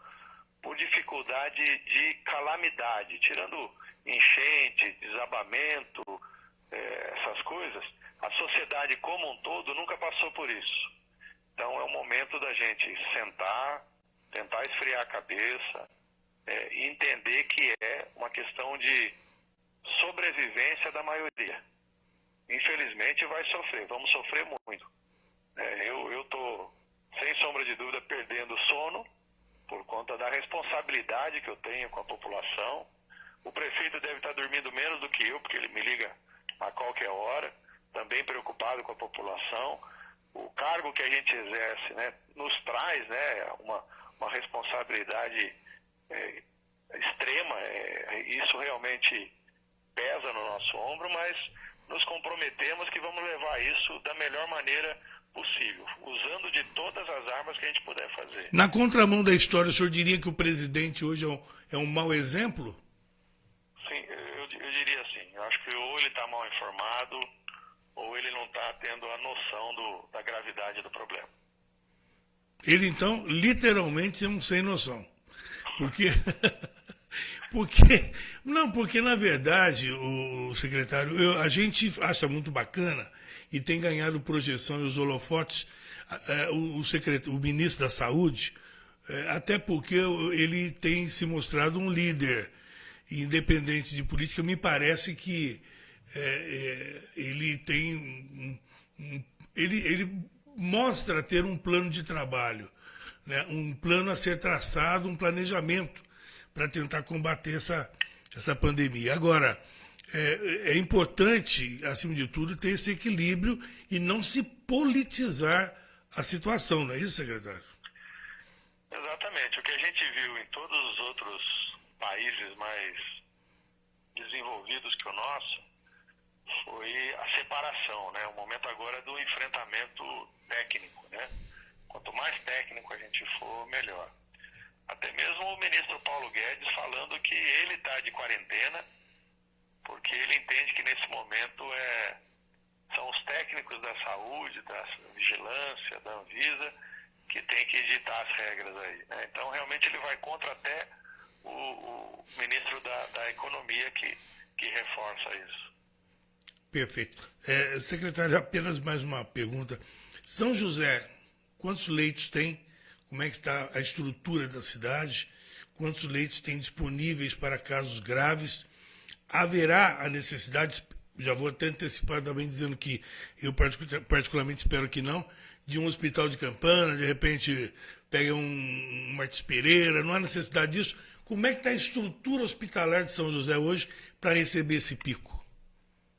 por dificuldade de calamidade, tirando enchente, desabamento, essas coisas. A sociedade como um todo nunca passou por isso. Então é o momento da gente sentar, tentar esfriar a cabeça e entender que é uma questão de sobrevivência da maioria. Infelizmente vai sofrer, vamos sofrer muito. Eu estou, sem sombra de dúvida, perdendo sono por conta da responsabilidade que eu tenho com a população. O prefeito deve estar dormindo menos do que eu, porque ele me liga a qualquer hora, também preocupado com a população. O cargo que a gente exerce, né, nos traz, né, uma responsabilidade extrema. Isso realmente pesa no nosso ombro, mas nos comprometemos que vamos levar isso da melhor maneira possível, usando de todas as armas que a gente puder fazer. Na contramão da história, o senhor diria que o presidente hoje é um mau exemplo? Sim, eu diria assim. Eu acho que ou ele está mal informado, ou ele não está tendo a noção da gravidade do problema. Ele, então, literalmente é um sem noção. Porque... Porque, na verdade, o secretário, a gente acha muito bacana e tem ganhado projeção e os holofotes, o ministro da Saúde, até porque ele tem se mostrado um líder independente de política. Me parece que ele tem ele mostra ter um plano de trabalho, né? Um plano a ser traçado, um planejamento para tentar combater essa pandemia. Agora, é importante, acima de tudo, ter esse equilíbrio e não se politizar a situação, não é isso, secretário? Exatamente. O que a gente viu em todos os outros países mais desenvolvidos que o nosso foi a separação, né? O momento agora é do enfrentamento técnico, né? Quanto mais técnico a gente for, melhor. Até mesmo o ministro Paulo Guedes falando que ele está de quarentena, porque ele entende que nesse momento são os técnicos da saúde, da vigilância, da Anvisa, que tem que ditar as regras aí, né? Então realmente ele vai contra até o ministro da Economia que reforça isso. Perfeito. Secretário, apenas mais uma pergunta. São José, quantos leitos tem, como é que está a estrutura da cidade, quantos leitos tem disponíveis para casos graves. Haverá a necessidade, já vou até antecipar também dizendo que eu particularmente espero que não, de um hospital de campana, de repente pega um Martins Pereira, não há necessidade disso. Como é que está a estrutura hospitalar de São José hoje para receber esse pico?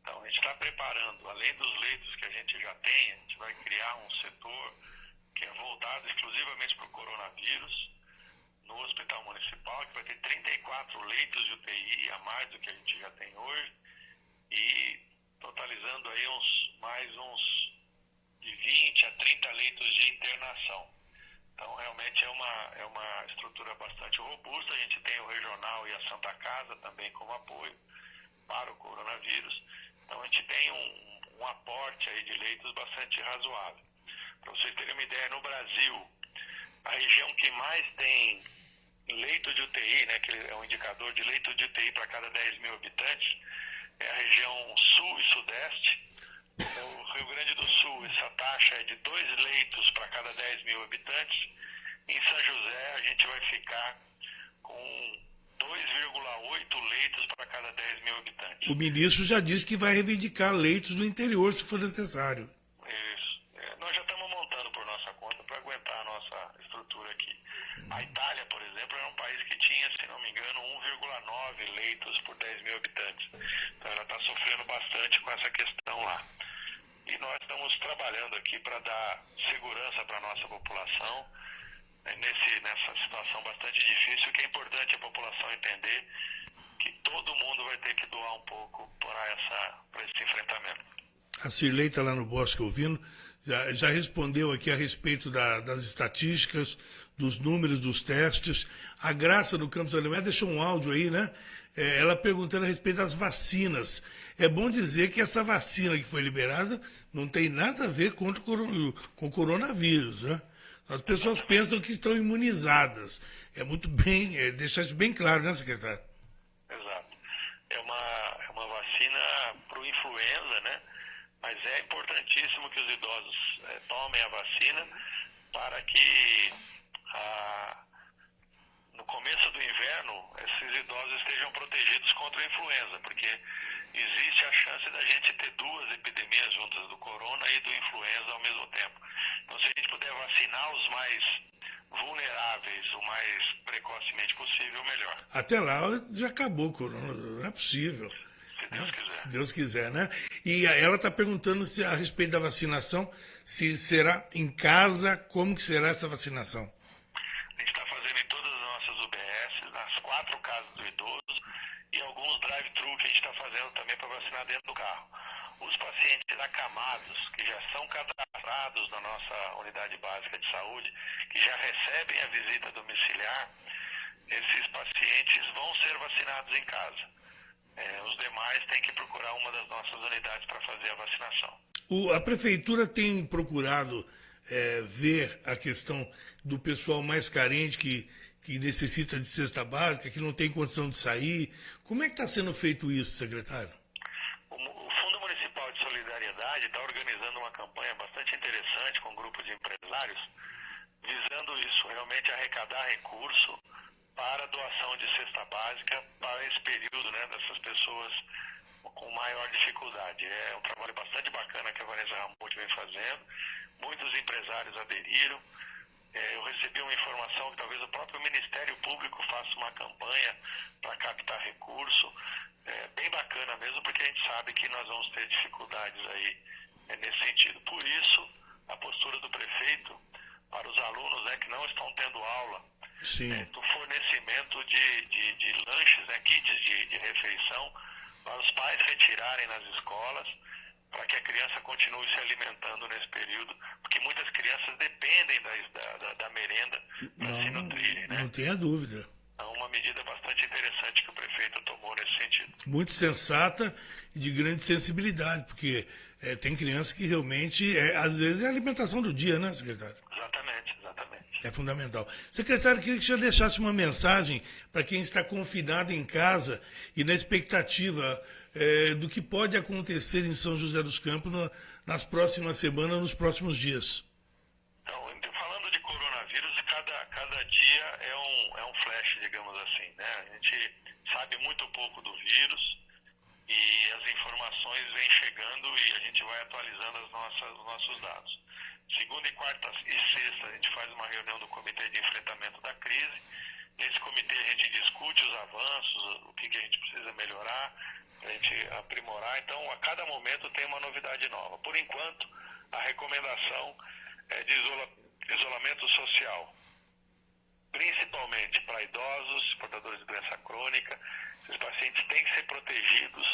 Então, a gente está preparando, além dos leitos que a gente já tem, a gente vai criar um setor que é voltado exclusivamente para o coronavírus, no Hospital Municipal, que vai ter 34 leitos de UTI, a mais do que a gente já tem hoje, e totalizando aí mais uns de 20 a 30 leitos de internação. Então, realmente é uma estrutura bastante robusta. A gente tem o regional e a Santa Casa também como apoio para o coronavírus. Então, a gente tem um aporte aí de leitos bastante razoável. Para vocês terem uma ideia, no Brasil, a região que mais tem leito de UTI, né, que é um indicador de leito de UTI para cada 10 mil habitantes, é a região sul e sudeste. No Rio Grande do Sul, essa taxa é de 2 leitos para cada 10 mil habitantes. Em São José, a gente vai ficar com 2,8 leitos para cada 10 mil habitantes. O ministro já disse que vai reivindicar leitos do interior, se for necessário. Isso. Nós já estamos montando por nossa conta para aguentar a nossa estrutura aqui. A Itália, por exemplo, era um país que tinha, se não me engano, 1,9 leitos por 10 mil habitantes. Então ela está sofrendo bastante com essa questão lá. E nós estamos trabalhando aqui para dar segurança para a nossa população, nessa situação bastante difícil. O que é importante a população entender que todo mundo vai ter que doar um pouco para esse enfrentamento. A Cirlei está lá no Bosque ouvindo, já respondeu aqui a respeito das estatísticas, dos números dos testes. A Graça do Campos Alemanha deixou um áudio aí, né? Ela perguntando a respeito das vacinas. É bom dizer que essa vacina que foi liberada não tem nada a ver com o coronavírus, né? As pessoas pensam que estão imunizadas. É muito bem, deixar isso bem claro, né, secretário? Exato. É uma vacina para o influenza, né? Mas é importantíssimo que os idosos tomem a vacina para que no começo do inverno esses idosos estejam protegidos contra a influenza, porque existe a chance da gente ter 2 epidemias juntas, do corona e do influenza ao mesmo tempo. Então, se a gente puder vacinar os mais vulneráveis o mais precocemente possível, melhor. Até lá já acabou o corona, não é possível. Se Deus quiser. Se Deus quiser, né? E ela está perguntando a respeito da vacinação, se será em casa, como que será essa vacinação? A gente está fazendo em todas as nossas UBS, nas 4 casas do idoso e alguns drive-thru que a gente está fazendo também para vacinar dentro do carro. Os pacientes acamados, que já são cadastrados na nossa unidade básica de saúde, que já recebem a visita domiciliar, esses pacientes vão ser vacinados em casa. Os demais têm que procurar uma das nossas unidades para fazer a vacinação. A prefeitura tem procurado ver a questão do pessoal mais carente que necessita de cesta básica, que não tem condição de sair. Como é que está sendo feito isso, secretário? O Fundo Municipal de Solidariedade está organizando uma campanha bastante interessante com um grupo de empresários, visando isso, realmente arrecadar recurso para a doação de cesta básica para esse período, né, dessas pessoas com maior dificuldade. É um trabalho bastante bacana que a Vanessa Ramute vem fazendo. Muitos empresários aderiram. Eu recebi uma informação que talvez o próprio Ministério Público faça uma campanha para captar recurso. Bem bacana mesmo, porque a gente sabe que nós vamos ter dificuldades aí nesse sentido. Por isso, a postura do prefeito para os alunos que não estão tendo aula, do fornecimento de lanches, kits de refeição, para os pais retirarem nas escolas, para que a criança continue se alimentando nesse período, porque muitas crianças dependem da merenda para se nutrirem, né? Não tenha dúvida. É uma medida bastante interessante que o prefeito tomou nesse sentido. Muito sensata e de grande sensibilidade, porque tem crianças que realmente, às vezes, é a alimentação do dia, né, secretário? Exatamente. É fundamental. Secretário, queria que o senhor deixasse uma mensagem para quem está confinado em casa e na expectativa do que pode acontecer em São José dos Campos nas próximas semanas, nos próximos dias. Então, dia é um flash, digamos assim, né? A gente sabe muito pouco do vírus e as informações vêm chegando e a gente vai atualizando os nossos dados. Segunda e quarta e sexta a gente faz uma reunião do Comitê de Enfrentamento da Crise. Nesse comitê a gente discute os avanços, o que a gente precisa melhorar, para a gente aprimorar. Então, a cada momento tem uma novidade nova. Por enquanto, a recomendação é de isolamento social, principalmente para idosos, portadores de doença crônica. Esses pacientes têm que ser protegidos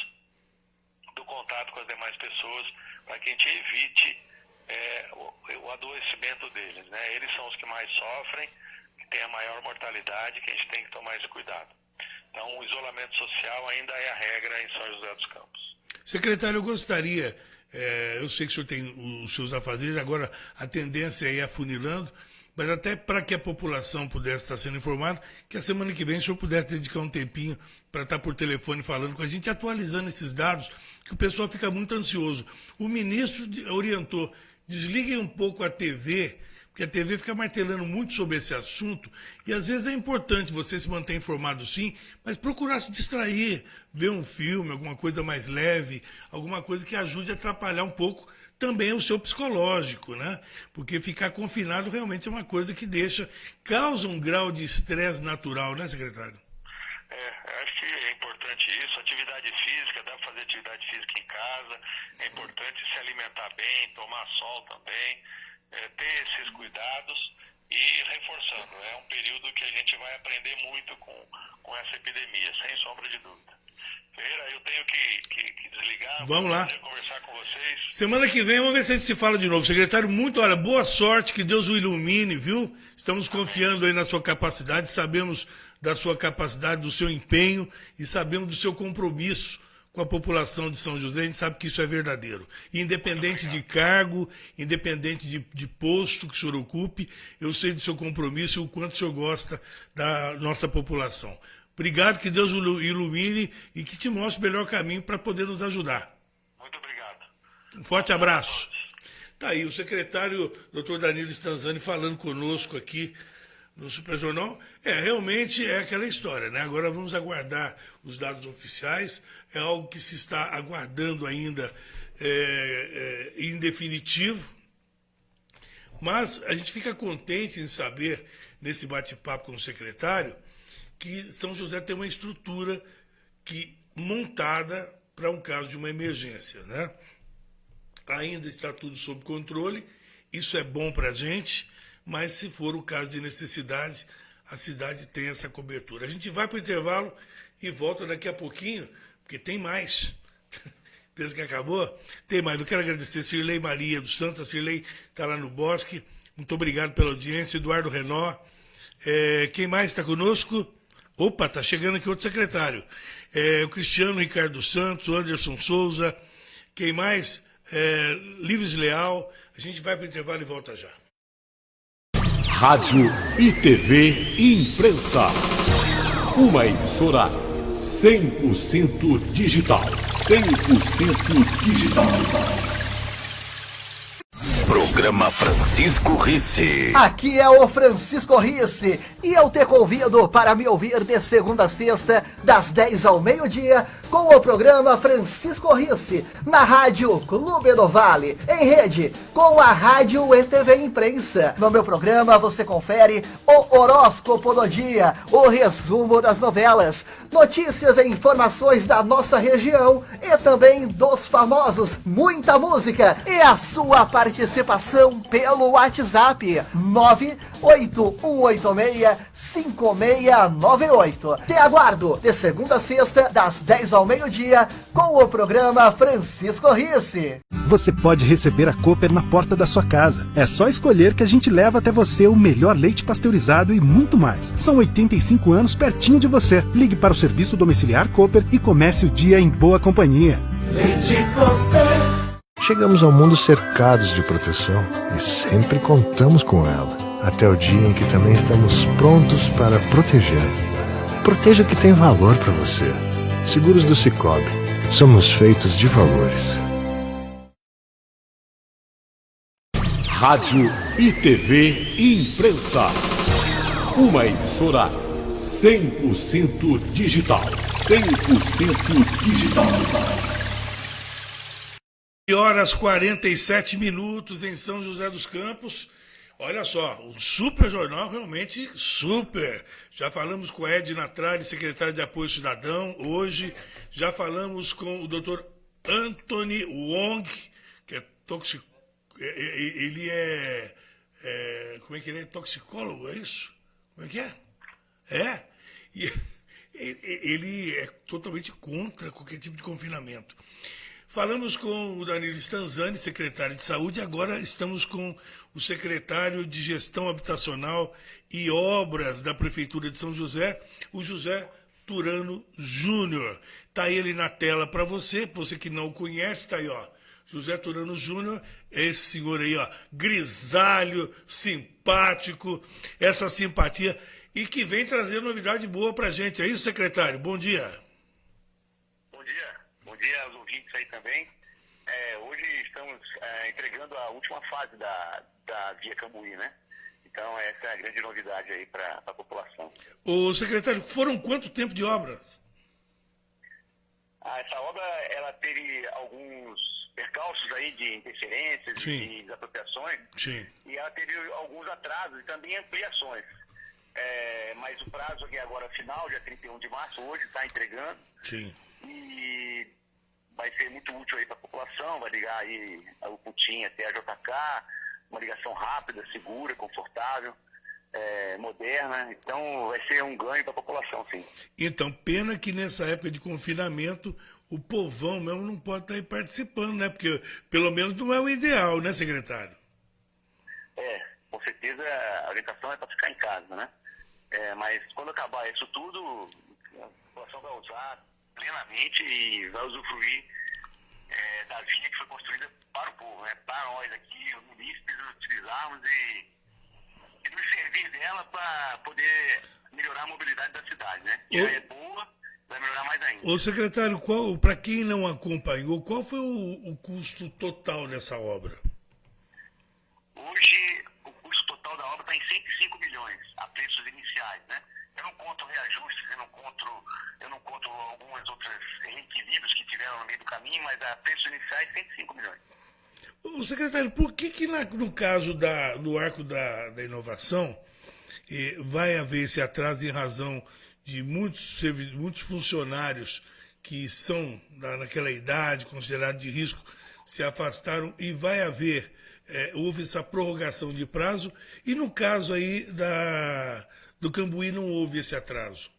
do contato com as demais pessoas para que a gente evite o adoecimento deles, né? Eles são os que mais sofrem, que têm a maior mortalidade, que a gente tem que tomar esse cuidado. Então, o isolamento social ainda é a regra em São José dos Campos. Secretário, eu gostaria, eu sei que o senhor tem os seus afazeres, agora a tendência é ir afunilando, mas até para que a população pudesse estar sendo informada, que a semana que vem o senhor pudesse dedicar um tempinho para estar por telefone falando com a gente, atualizando esses dados, que o pessoal fica muito ansioso. O ministro orientou, desliguem um pouco a TV, porque a TV fica martelando muito sobre esse assunto, e às vezes é importante você se manter informado sim, mas procurar se distrair, ver um filme, alguma coisa mais leve, alguma coisa que ajude a atrapalhar um pouco também o seu psicológico, né? Porque ficar confinado realmente é uma coisa que causa um grau de estresse natural, né, secretário? Acho que é importante isso, atividade física, dá para fazer atividade física em casa, é importante se alimentar bem, tomar sol também, ter esses cuidados e reforçando, é um período que a gente vai aprender muito com essa epidemia, sem sombra de dúvida. Ferreira, eu tenho que desligar. Vamos lá. Conversar com vocês. Semana que vem, vamos ver se a gente se fala de novo. Secretário, boa sorte, que Deus o ilumine, viu? Estamos confiando aí na sua capacidade, sabemos da sua capacidade, do seu empenho e sabemos do seu compromisso com a população de São José. A gente sabe que isso é verdadeiro. Independente de cargo, independente de posto que o senhor ocupe, eu sei do seu compromisso e o quanto o senhor gosta da nossa população. Obrigado, que Deus o ilumine e que te mostre o melhor caminho para poder nos ajudar. Muito obrigado. Um forte abraço. Tá aí o secretário Dr. Danilo Stanzani falando conosco aqui no Super Jornal. Realmente é aquela história, né? Agora vamos aguardar os dados oficiais. É algo que se está aguardando ainda em definitivo. Mas a gente fica contente em saber, nesse bate-papo com o secretário, que São José tem uma estrutura montada para um caso de uma emergência, né? Ainda está tudo sob controle, isso é bom para a gente, mas se for o caso de necessidade, a cidade tem essa cobertura. A gente vai para o intervalo e volta daqui a pouquinho, porque tem mais. Pensa que acabou? Tem mais. Eu quero agradecer a Cirlei Maria dos Santos, a Cirlei está lá no Bosque, muito obrigado pela audiência, Eduardo Renó. Quem mais está conosco? Opa, está chegando aqui outro secretário. O Cristiano Ricardo Santos, o Anderson Souza. Quem mais? Lives Leal. A gente vai para o intervalo e volta já. Rádio e TV Imprensa. Uma emissora 100% digital. 100% digital. Programa Francisco Risse. Aqui é o Francisco Risse e eu te convido para me ouvir de segunda a sexta, das 10 ao meio-dia, com o programa Francisco Risse, na Rádio Clube do Vale, em rede com a Rádio e TV Imprensa. No meu programa você confere o horóscopo do dia, o resumo das novelas, notícias e informações da nossa região e também dos famosos, muita música e a sua participação pelo WhatsApp 981865698. Te aguardo de segunda a sexta, das 10 ao meio-dia, com o programa Francisco Risse. Você pode receber a Cooper na porta da sua casa. É só escolher que a gente leva até você o melhor leite pasteurizado e muito mais. São 85 anos pertinho de você. Ligue para o serviço domiciliar Cooper e comece o dia em boa companhia. Leite Cooper. Chegamos ao mundo cercados de proteção e sempre contamos com ela. Até o dia em que também estamos prontos para proteger. Proteja o que tem valor para você. Seguros do Cicobi. Somos feitos de valores. Rádio e TV Imprensa. Uma emissora 100% digital. 100% digital. Horas 47 minutos em São José dos Campos. Olha só, um super jornal, realmente super. Já falamos com Edna Tralli, secretário de Apoio Cidadão, hoje. Já falamos com o Dr. Anthony Wong, que é ele é... como é que ele é? Toxicólogo, é isso? Como é que é? E ele é totalmente contra qualquer tipo de confinamento. Falamos com o Danilo Stanzani, secretário de Saúde, e agora estamos com o secretário de Gestão Habitacional e Obras da Prefeitura de São José, o José Turano Júnior. Está ele na tela para você que não o conhece, está aí, ó. José Turano Júnior, esse senhor aí, ó, grisalho, simpático, essa simpatia, e que vem trazer novidade boa para a gente. É isso, secretário? Bom dia. Bom dia aos ouvintes aí também. Hoje estamos entregando a última fase da Via Cambuí, né? Então essa é a grande novidade aí para a população. Ô, secretário, foram quanto tempo de obras? Essa obra, ela teve alguns percalços aí de interferências e desapropriações. Sim. E ela teve alguns atrasos e também ampliações. Mas o prazo aqui agora final, dia 31 de março, hoje está entregando. Sim. E vai ser muito útil aí para a população, vai ligar aí o Putin até a JK, uma ligação rápida, segura, confortável, moderna. Então vai ser um ganho para a população, sim. Então, pena que nessa época de confinamento o povão mesmo não pode estar aí participando, né? Porque pelo menos não é o ideal, né, secretário? Com certeza a orientação é para ficar em casa, né? Mas quando acabar isso tudo, a população vai usar plenamente e vai usufruir da via que foi construída para o povo, né? Para nós aqui, os munícipes, utilizarmos e nos servir dela para poder melhorar a mobilidade da cidade, né? Que já é boa, vai melhorar mais ainda. Ô, secretário, para quem não acompanhou, qual foi o custo total dessa obra? Hoje, o custo total da obra está em 105 milhões, a preços iniciais, né? Eu não conto reajustes, eu não conto algumas outras reequilíbrios que tiveram no meio do caminho, mas a preços iniciais 105 milhões. Ô, secretário, por que no caso do Arco da Inovação vai haver esse atraso em razão de muitos funcionários que são naquela idade, considerados de risco, se afastaram e houve essa prorrogação de prazo, e no caso aí do Cambuí não houve esse atraso?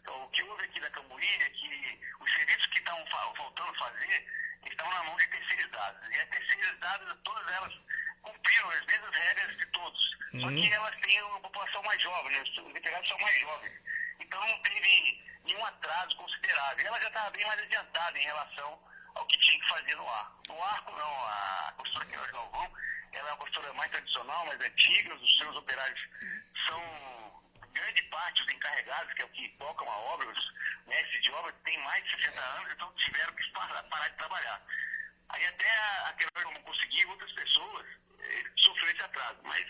Então, o que houve aqui na Cambuí é que os serviços que estavam faltando fazer estavam na mão de terceirizadas. E as terceirizadas, todas elas cumpriram as mesmas regras de todos. Só que elas têm uma população mais jovem, né? Os empregados são mais jovens. Então não teve nenhum atraso considerável. E ela já estava bem mais adiantada em relação ao que tinha que fazer no arco. No arco não, a construtora Queiroz Galvão, ela é uma construtora mais tradicional, mais antiga, os seus operários são grande parte os encarregados, que é o que tocam a obra, os mestres de obra, têm mais de 60 anos, então tiveram que parar de trabalhar. Aí até a Queiroz não conseguir, outras pessoas sofreram esse atraso, mas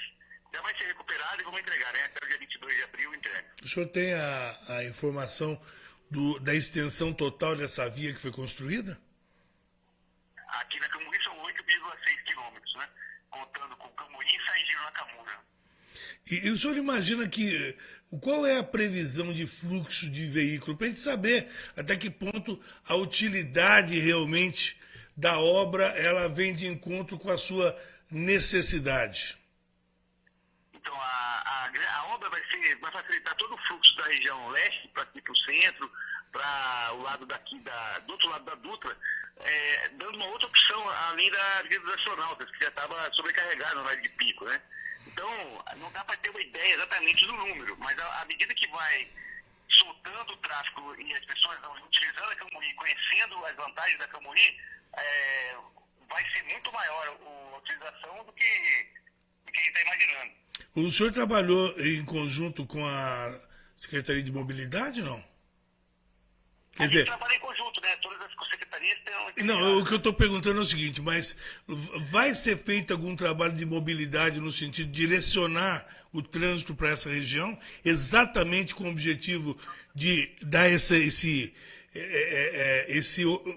já vai ser recuperado e vamos entregar, né? Até o dia 22 de abril entrega. O senhor tem a informação da extensão total dessa via que foi construída? Aqui na Cambuí são 8,6 quilômetros, né? Contando com Cambuí e Saigiro Nakamura. E o senhor imagina qual é a previsão de fluxo de veículo, para a gente saber até que ponto a utilidade realmente da obra ela vem de encontro com a sua necessidade? Então, a obra vai facilitar todo o fluxo da região leste para aqui para o centro, para o lado daqui, do outro lado da Dutra, dando uma outra opção, além da Avenida das Astronautas, que já estava sobrecarregada no horário de pico, né? Então, não dá para ter uma ideia exatamente do número, mas à medida que vai soltando o tráfego e as pessoas vão utilizando a Cambuí, conhecendo as vantagens da Cambuí, vai ser muito maior a utilização do que a gente está imaginando. O senhor trabalhou em conjunto com a Secretaria de Mobilidade, não? Quer dizer, trabalha em conjunto, né? Todas as secretarias têm... Não, o que eu estou perguntando é o seguinte, mas vai ser feito algum trabalho de mobilidade no sentido de direcionar o trânsito para essa região, exatamente com o objetivo de dar esse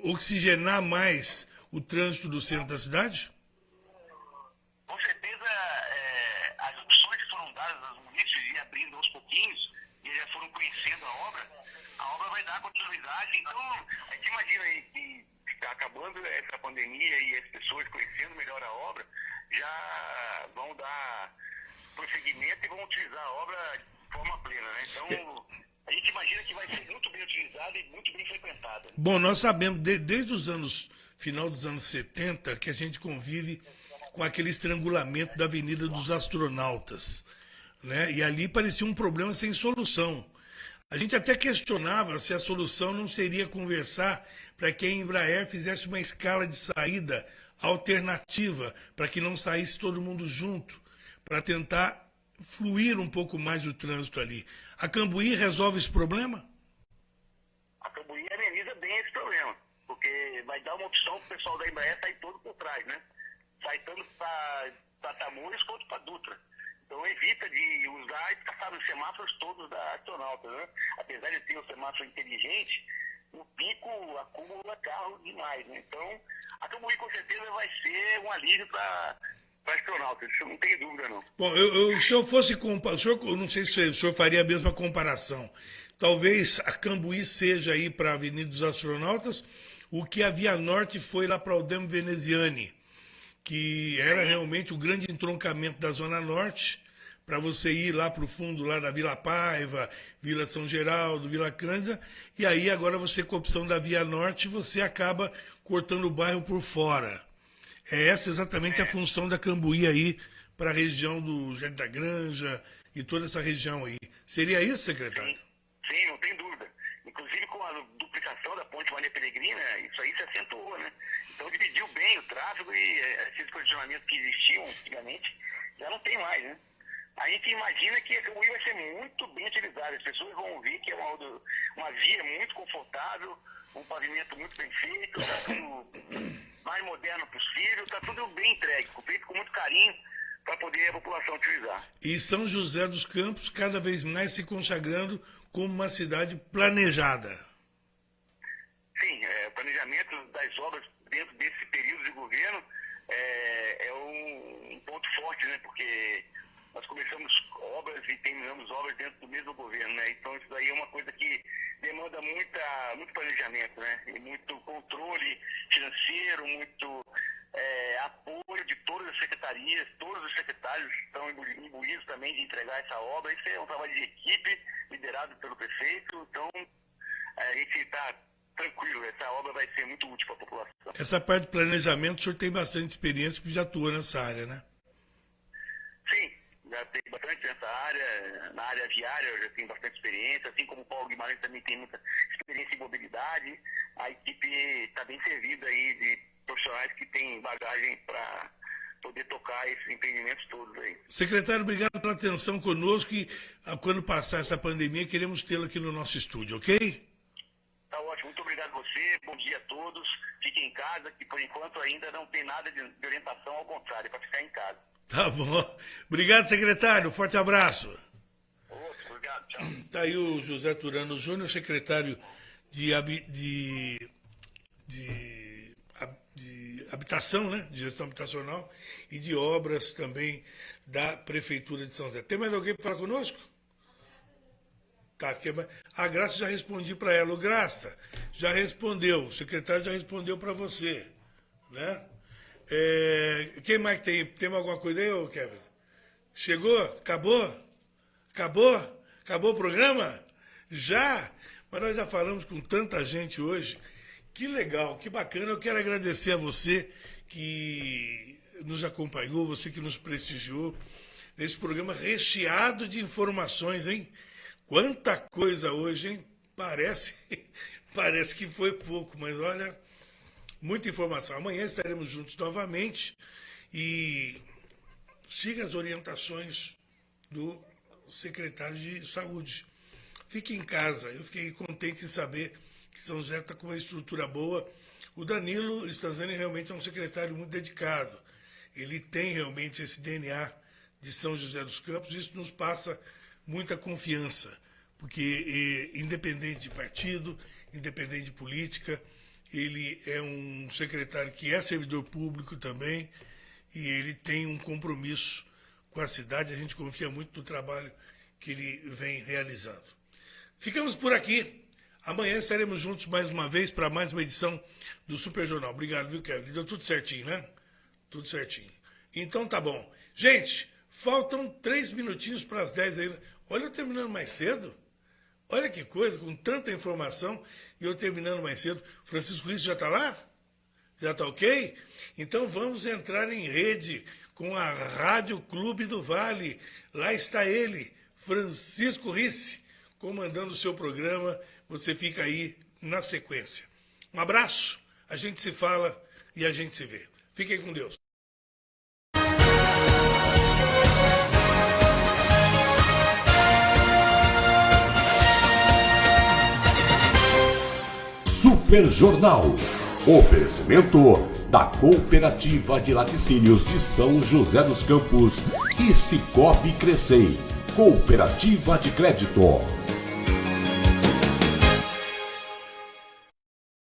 oxigenar mais o trânsito do centro da cidade? Com certeza, as opções que foram dadas aos munícipes e abrindo aos pouquinhos, e já foram conhecendo a obra vai dar continuidade. Então, a gente imagina aí que está acabando essa pandemia e as pessoas conhecendo melhor a obra, já vão dar prosseguimento e vão utilizar a obra de forma plena, né? Então, a gente imagina que vai ser muito bem utilizada e muito bem frequentada. Bom, nós sabemos, desde final dos anos 70, que a gente convive com aquele estrangulamento da Avenida dos Astronautas, né? E ali parecia um problema sem solução. A gente até questionava se a solução não seria conversar para que a Embraer fizesse uma escala de saída alternativa, para que não saísse todo mundo junto, para tentar fluir um pouco mais o trânsito ali. A Cambuí resolve esse problema? A Cambuí ameniza bem esse problema, porque vai dar uma opção para o pessoal da Embraer sair todo por trás, né? Sai tanto para Tamoios quanto para Dutra. Então evita de usar e passar nos semáforos todos da Astronauta, né? Apesar de ter o semáforo inteligente, o pico acumula carro demais, né? Então, a Cambuí com certeza vai ser um alívio para Astronauta, isso não tem dúvida não. Bom, se eu fosse comparar, eu não sei se o senhor faria a mesma comparação. Talvez a Cambuí seja aí para a Avenida dos Astronautas o que a Via Norte foi lá para o Aldemo Veneziani, que era realmente o grande entroncamento da Zona Norte, para você ir lá para o fundo, lá da Vila Paiva, Vila São Geraldo, Vila Cândida, e aí agora você com a opção da Via Norte, você acaba cortando o bairro por fora. É essa exatamente a função da Cambuí aí, para a região do Jardim da Granja e toda essa região aí. Seria isso, secretário? Sim, não tem dúvida. Inclusive com a duplicação da Ponte Maria Peregrina, isso aí se acentuou, né? Então dividiu bem o tráfego e esses condicionamentos que existiam antigamente já não tem mais, né? A gente imagina que a Cambuí vai ser muito bem utilizada. As pessoas vão ver que é uma via muito confortável, um pavimento muito bem feito, está tudo mais moderno possível, está tudo bem entregue, feito com muito carinho para poder a população utilizar. E São José dos Campos cada vez mais se consagrando como uma cidade planejada. Sim, o planejamento das obras dentro desse período de governo é um ponto forte, né? Porque nós começamos obras e terminamos obras dentro do mesmo governo, né? Então isso daí é uma coisa que demanda muito planejamento, né? E muito controle financeiro, muito apoio de todas as secretarias, todos os secretários estão imbuídos também de entregar essa obra. Isso é um trabalho de equipe liderado pelo prefeito, então a gente está tranquilo, essa obra vai ser muito útil para a população. Essa parte de planejamento, o senhor tem bastante experiência, porque já atua nessa área, né? Sim, já tem bastante nessa área, na área viária eu já tenho bastante experiência, assim como o Paulo Guimarães também tem muita experiência em mobilidade, a equipe está bem servida aí de profissionais que têm bagagem para poder tocar esses empreendimentos todos aí. Secretário, obrigado pela atenção conosco e quando passar essa pandemia, queremos tê-lo aqui no nosso estúdio, ok? Tá ótimo, muito obrigado a você, bom dia a todos, fiquem em casa, que por enquanto ainda não tem nada de orientação, ao contrário, é para ficar em casa. Tá bom. Obrigado, secretário, forte abraço. Obrigado, tchau. Tá aí o José Turano Júnior, secretário de habitação, né? De gestão habitacional e de obras também da Prefeitura de São José. Tem mais alguém para falar conosco? Tá, a Graça já respondi para ela. O Graça já respondeu, o secretário já respondeu para você, né? Quem mais tem? Tem alguma coisa aí, ô Kevin? Chegou? Acabou? Acabou o programa? Já? Mas nós já falamos com tanta gente hoje. Que legal, que bacana. Eu quero agradecer a você que nos acompanhou, você que nos prestigiou nesse programa recheado de informações, hein? Quanta coisa hoje, hein? Parece que foi pouco, mas olha, muita informação. Amanhã estaremos juntos novamente e siga as orientações do secretário de Saúde. Fique em casa. Eu fiquei contente em saber que São José está com uma estrutura boa. O Danilo Stanzani realmente é um secretário muito dedicado. Ele tem realmente esse DNA de São José dos Campos, isso nos passa muita confiança, porque independente de partido, independente de política, ele é um secretário que é servidor público também, e ele tem um compromisso com a cidade. A gente confia muito no trabalho que ele vem realizando. Ficamos por aqui. Amanhã estaremos juntos mais uma vez para mais uma edição do Super Jornal. Obrigado, viu, Kevin? Deu tudo certinho, né? Tudo certinho. Então tá bom. Gente, faltam 3 minutinhos para as 10 ainda. Olha, eu terminando mais cedo. Olha que coisa, com tanta informação e eu terminando mais cedo. Francisco Risso já está lá? Já está ok? Então vamos entrar em rede com a Rádio Clube do Vale. Lá está ele, Francisco Risse, comandando o seu programa. Você fica aí na sequência. Um abraço, a gente se fala e a gente se vê. Fiquem com Deus. Super Jornal. Oferecimento da Cooperativa de Laticínios de São José dos Campos e Cicobi Crescei. Cooperativa de Crédito.